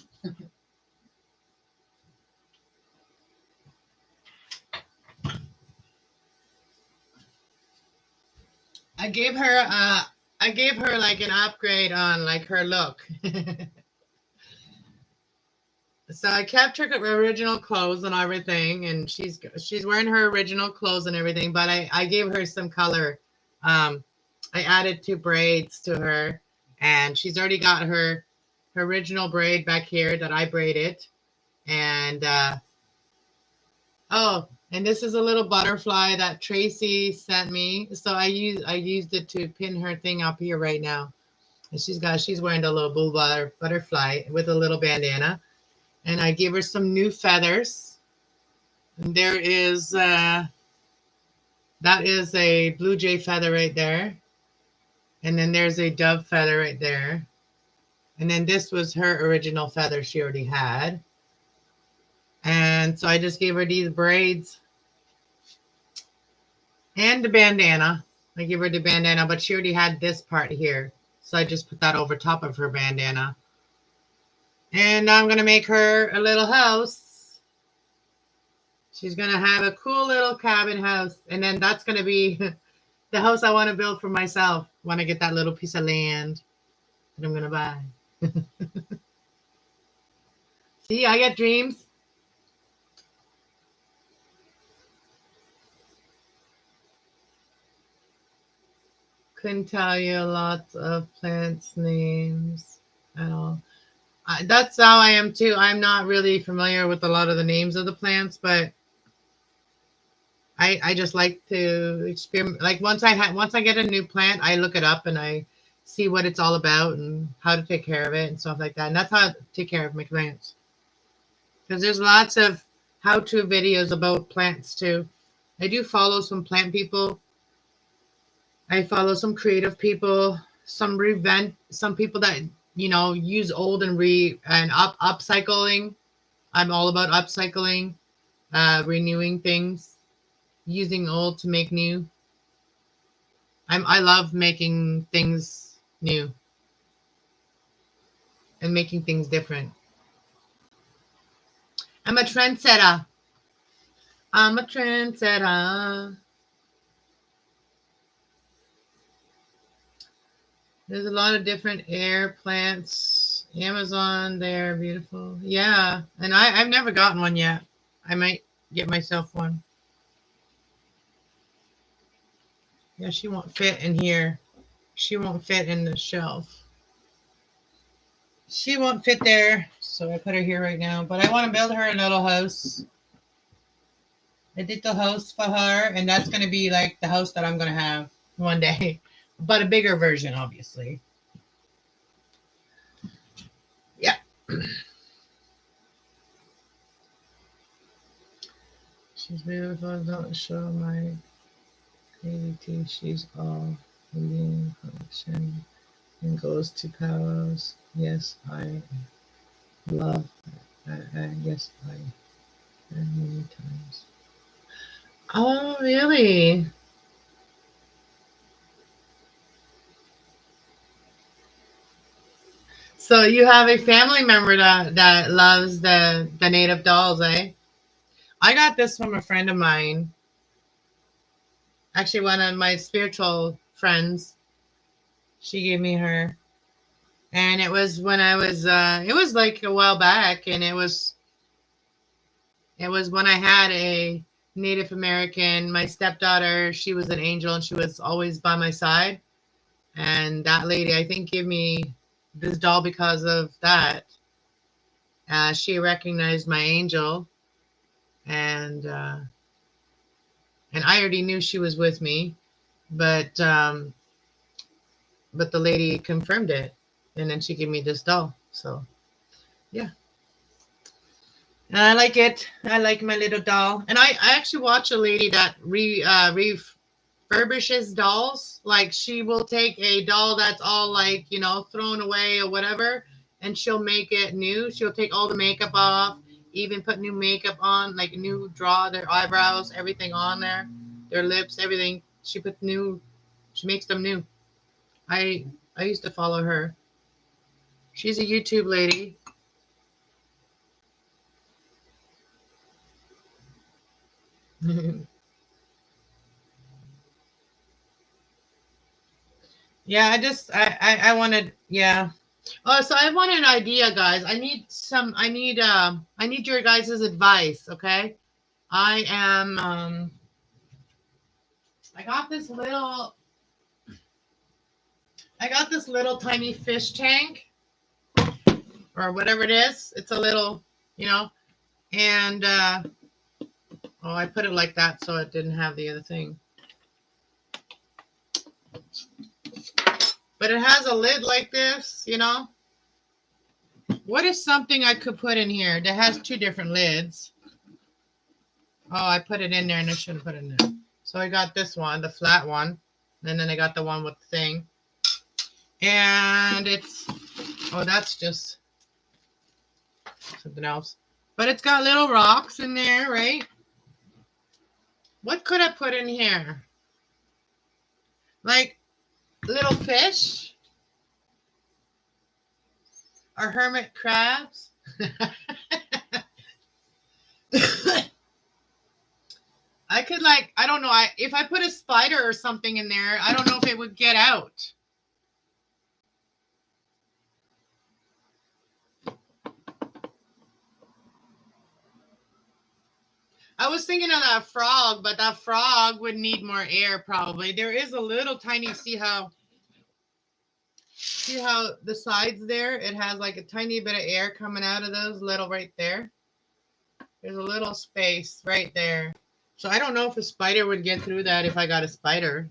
I gave her like an upgrade on like her look. So I kept her original clothes and everything, and she's wearing her original clothes and everything, but I gave her some color. I added 2 braids to her, and she's already got her original braid back here that I braided. And oh, and this is a little butterfly that Tracy sent me. So I used it to pin her thing up here right now. And she's wearing a little butterfly with a little bandana. And I gave her some new feathers. And there is that is a blue jay feather right there. And then there's a dove feather right there. And then this was her original feather she already had. And so I just gave her these braids and the bandana. I gave her the bandana, but she already had this part here. So I just put that over top of her bandana. And I'm going to make her a little house. She's going to have a cool little cabin house. And then that's going to be the house I want to build for myself when I get that little piece of land that I'm going to buy. See, I got dreams. Couldn't tell you lots of plants names at all. That's how I am too. I'm not really familiar with a lot of the names of the plants, but I just like to experiment. Like once I get a new plant, I look it up and I see what it's all about and how to take care of it and stuff like that. And that's how I take care of my plants. Because there's lots of how-to videos about plants too. I do follow some plant people. I follow some creative people, some people that use old and upcycling. I'm all about upcycling, renewing things, using old to make new. I love making things new and making things different. I'm a trendsetter. I'm a trendsetter. There's a lot of different air plants. Amazon, they're beautiful. Yeah, and I've never gotten one yet. I might get myself one. Yeah, she won't fit in here. She won't fit in the shelf. She won't fit there, so I put her here right now. But I want to build her a little house. I did the house for her, and that's going to be like the house that I'm going to have one day, but a bigger version, obviously. Yeah. She's beautiful. Don't show my creativity. She's all Indian collection and goes to Palos. Yes, I love. Yes, I many times. Oh, really? So you have a family member that loves the native dolls, eh? I got this from a friend of mine, actually one of my spiritual friends. She gave me her, and it was when I was it was like a while back, and it was when I had a Native American, my stepdaughter. She was an angel, and she was always by my side. And that lady, I think, gave me this doll because of that. She recognized my angel, and I already knew she was with me, but the lady confirmed it, and then she gave me this doll. So yeah, and I like it. I like my little doll, and I actually watch a lady that refurbishes dolls. Like she will take a doll that's all like thrown away or whatever, and she'll make it new. She'll take all the makeup off, even put new makeup on, like new draw their eyebrows, everything on there, their lips, everything. She put new. She makes them new. I I used to follow her. She's a YouTube lady. Yeah, I wanted, yeah. Oh, so I want an idea, guys. I need your guys' advice, okay? I am I got this little I got this little tiny fish tank or whatever it is. It's a little, you know, and oh, I put it like that so it didn't have the other thing. But it has a lid like this. What is something I could put in here that has two different lids? Oh, I put it in there and I should have put it in there. So I got this one, the flat one, and then I got the one with the thing. And oh, that's just something else. But it's got little rocks in there, right? What could I put in here? Like little fish or hermit crabs? I could I don't know. If I put a spider or something in there, I don't know if it would get out. I was thinking of that frog, but that frog would need more air probably. There is a little tiny, see how the sides there, it has like a tiny bit of air coming out of those little right there. There's a little space right there. So I don't know if a spider would get through that if I got a spider.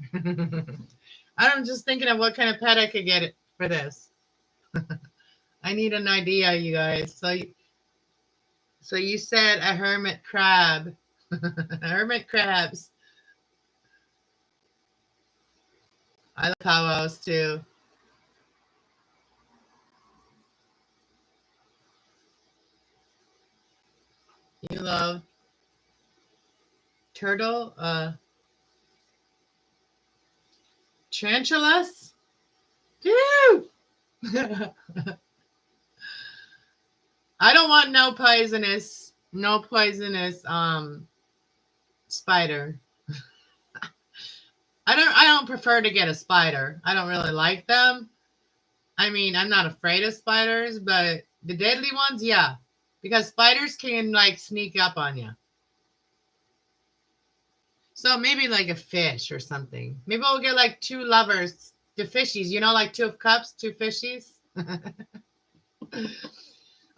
I'm just thinking of what kind of pet I could get for this. I need an idea, you guys. So you said a hermit crab. Hermit crabs. I love powwows too. You love turtle? Tarantulas? Dude! I don't want no poisonous spider. I don't prefer to get a spider. I don't really like them. I mean, I'm not afraid of spiders, but the deadly ones, yeah. Because spiders can like sneak up on you. So maybe like a fish or something. Maybe we'll get like two lovers, two fishies, like 2 of cups, 2 fishies.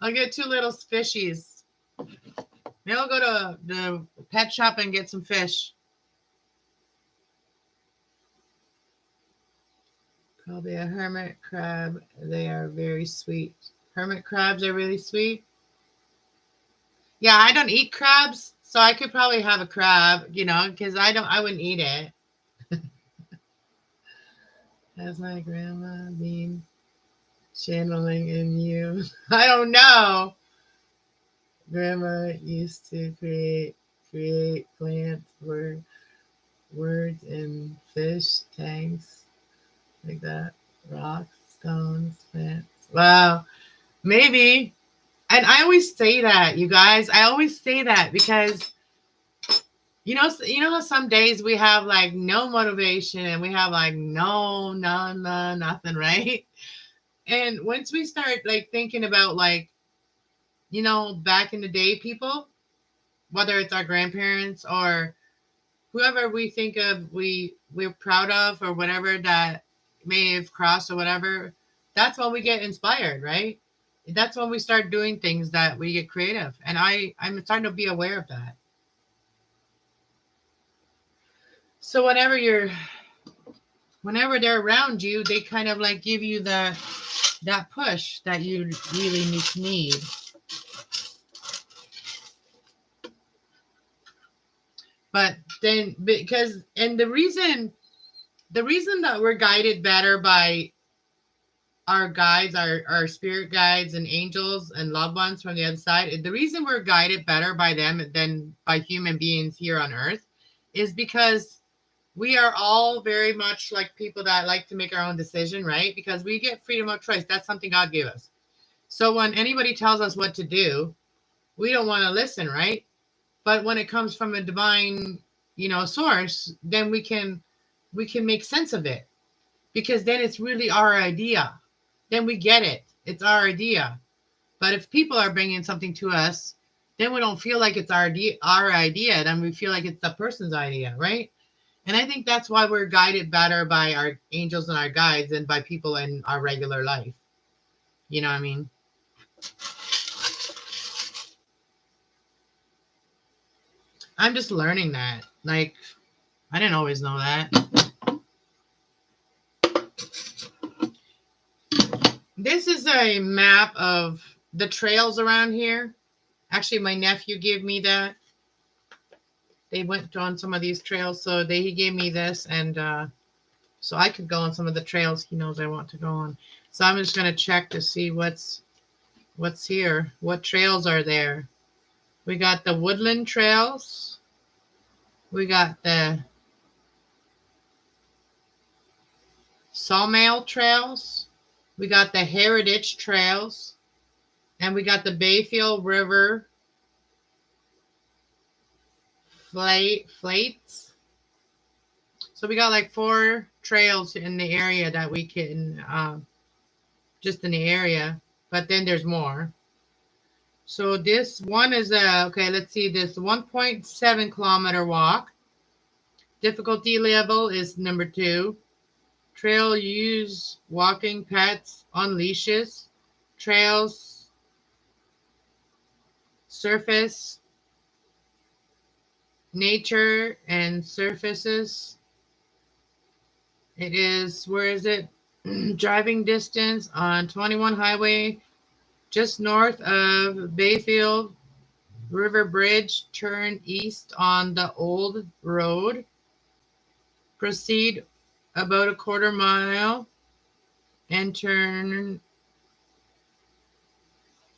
I'll get 2 little fishies. Maybe I'll go to the pet shop and get some fish. Probably a hermit crab. They are very sweet. Hermit crabs are really sweet. Yeah, I don't eat crabs, so I could probably have a crab, because I wouldn't eat it. Has my grandma been channeling in you? I don't know. Grandma used to create plant words in fish tanks like that. Rocks, stones, plants. Wow. Maybe. And I always say that, you guys. I always say that because how some days we have like no motivation and we have like nothing, right? And once we start like thinking about like, back in the day people, whether it's our grandparents or whoever we think of we're proud of or whatever that may have crossed or whatever, that's when we get inspired, right? That's when we start doing things that we get creative. And I'm starting to be aware of that. So whenever they're around you, they kind of like give you that push that you really need. But then the reason that we're guided better by our guides, our spirit guides and angels and loved ones from the other side, the reason we're guided better by them than by human beings here on earth is because we are all very much like people that like to make our own decision, right? Because we get freedom of choice. That's something God gave us. So when anybody tells us what to do, we don't want to listen, right? But when it comes from a divine, source, then we can make sense of it, because then it's really our idea. Then we get it. It's our idea. But if people are bringing something to us, then we don't feel like it's our idea. Then we feel like it's the person's idea, right? And I think that's why we're guided better by our angels and our guides than by people in our regular life. You know what I mean? I'm just learning that. Like, I didn't always know that. This is a map of the trails around here. Actually, my nephew gave me that. They went on some of these trails, so he gave me this, and so I could go on some of the trails he knows I want to go on. So I'm just going to check to see what's here. What trails are there? We got the woodland trails. We got the sawmill trails. We got the heritage trails. And we got the Bayfield River flates. So we got like 4 trails in the area that we can, just in the area. But then there's more. So this one is okay, let's see, this 1.7 kilometer walk. Difficulty level is number 2. Trail use walking pets on leashes. Trails surface nature and surfaces. It is, where is it? Driving distance on 21 highway just north of Bayfield River Bridge. Turn east on the old road. Proceed about a quarter mile and turn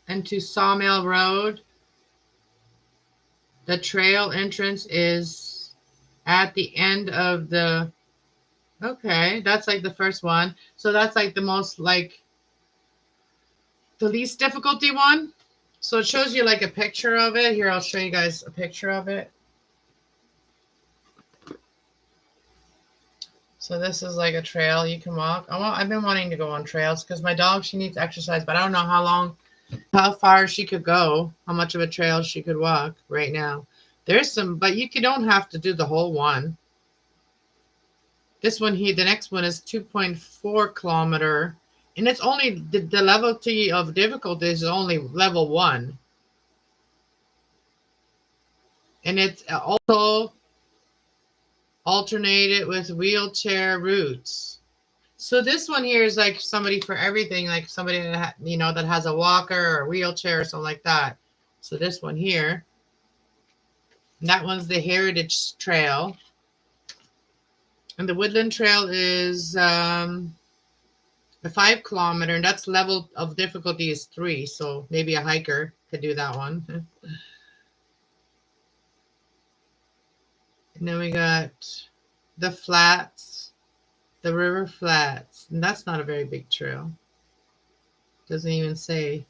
into Sawmill Road. The trail entrance is at the end of the Okay, that's like the first one. So that's like the most like the least difficulty one. So it shows you like a picture of it. Here, I'll show you guys a picture of it. So this is like a trail you can walk. I've been wanting to go on trails because my dog, she needs exercise, but I don't know how far she could go, how much of a trail she could walk right now. There's some, but don't have to do the whole one. This one here, the next one is 2.4 kilometer, and it's only the level of difficulty is only level 1, and it's also alternated with wheelchair routes. So this one here is like somebody for everything, like somebody that that has a walker or a wheelchair or something like that. So this one here, that one's the Heritage Trail, and the Woodland Trail is a 5 kilometer, and that's level of difficulty is 3. So maybe a hiker could do that one. And then we got the flats, the river flats, and that's not a very big trail. Doesn't even say.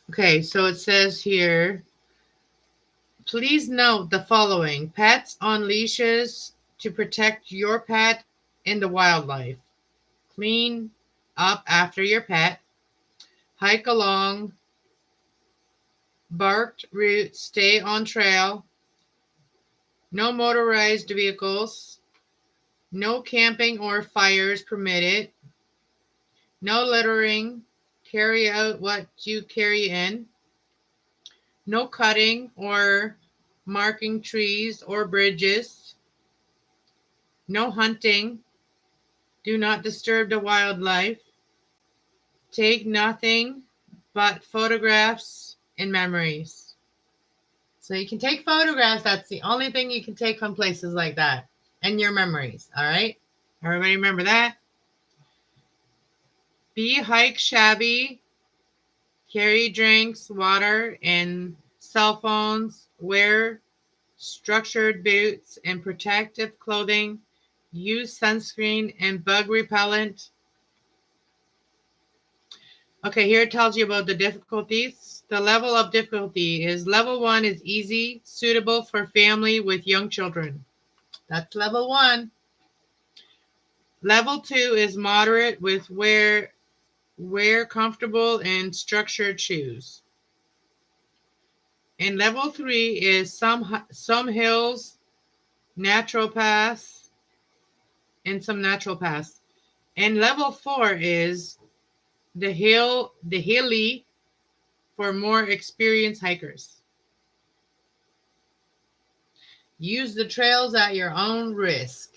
Okay, so it says here, please note the following: pets on leashes to protect your pet and the wildlife. Clean up after your pet. Hike along barked route. Stay on trail. No motorized vehicles. No camping or fires permitted. No littering. Carry out what you carry in. No cutting or marking trees or bridges. No hunting. Do not disturb the wildlife. Take nothing but photographs and memories. So you can take photographs. That's the only thing you can take from places like that. And your memories. All right? Everybody remember that? Be hike shabby. Carry drinks, water, and cell phones. Wear structured boots and protective clothing. Use sunscreen and bug repellent. Okay, here it tells you about the difficulties. The level of difficulty is level 1 is easy, suitable for family with young children. That's level 1. Level 2 is moderate with wear comfortable and structured shoes. And level 3 is some hills, natural paths, and some natural paths. And level 4 is the hilly for more experienced hikers. Use the trails at your own risk.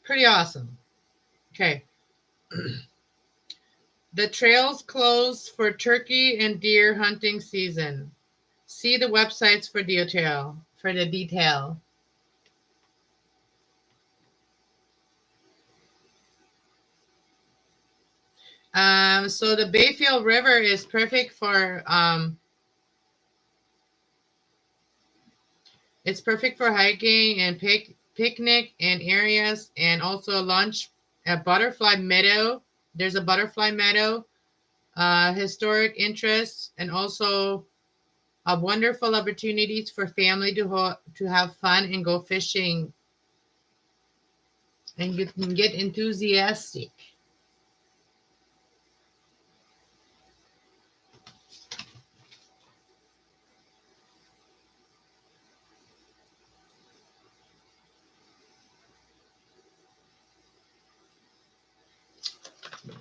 Pretty awesome. Okay. The trails close for turkey and deer hunting season. See the websites for detail. So the Bayfield River is perfect for it's perfect for hiking and picnic and areas, and also lunch at Butterfly Meadow. There's a Butterfly Meadow, historic interests, and also wonderful opportunities for family to have fun and go fishing and get enthusiastic.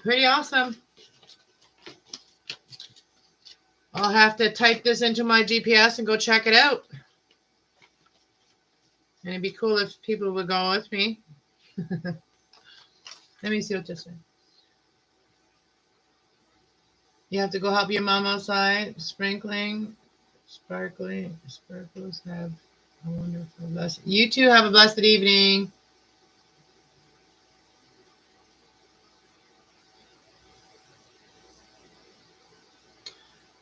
Pretty awesome. I'll have to type this into my GPS and go check it out. And it'd be cool if people would go with me. Let me see what this is. You have to go help your mom outside. Sprinkles have a wonderful blessed. You too have a blessed evening.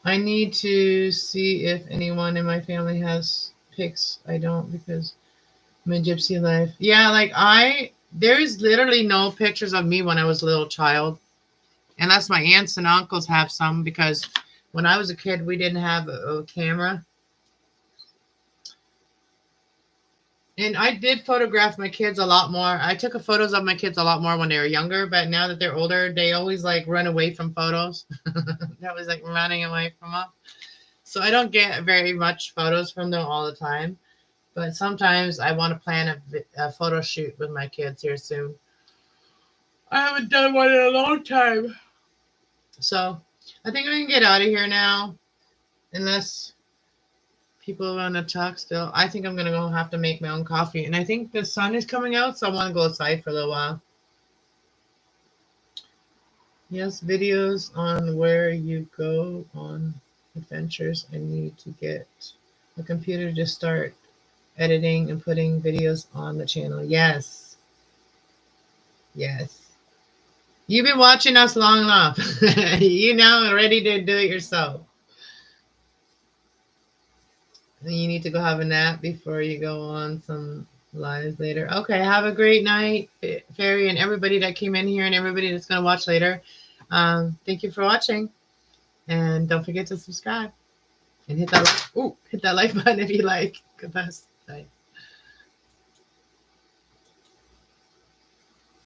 I need to see if anyone in my family has pics. I don't because my gypsy life. Yeah, like there's literally no pictures of me when I was a little child. Unless my aunts and uncles have some because when I was a kid, we didn't have a camera. And I did photograph my kids a lot more. I took photos of my kids a lot more when they were younger, but now that they're older, they always like run away from photos. That was like running away from them. So I don't get very much photos from them all the time. But sometimes I want to plan a photo shoot with my kids here soon. I haven't done one in a long time. So I think I can get out of here now. Unless people want to talk still. I think I'm going to go have to make my own coffee. And I think the sun is coming out, so I want to go outside for a little while. Yes, videos on where you go on adventures. I need to get a computer to start editing and putting videos on the channel. Yes. Yes. You've been watching us long enough. You now are ready to do it yourself. And you need to go have a nap before you go on some lives later. Okay, have a great night, Fairy, and everybody that came in here and everybody that's going to watch later. Thank you for watching. And don't forget to subscribe and hit that like button if you like. Goodbye. Bye.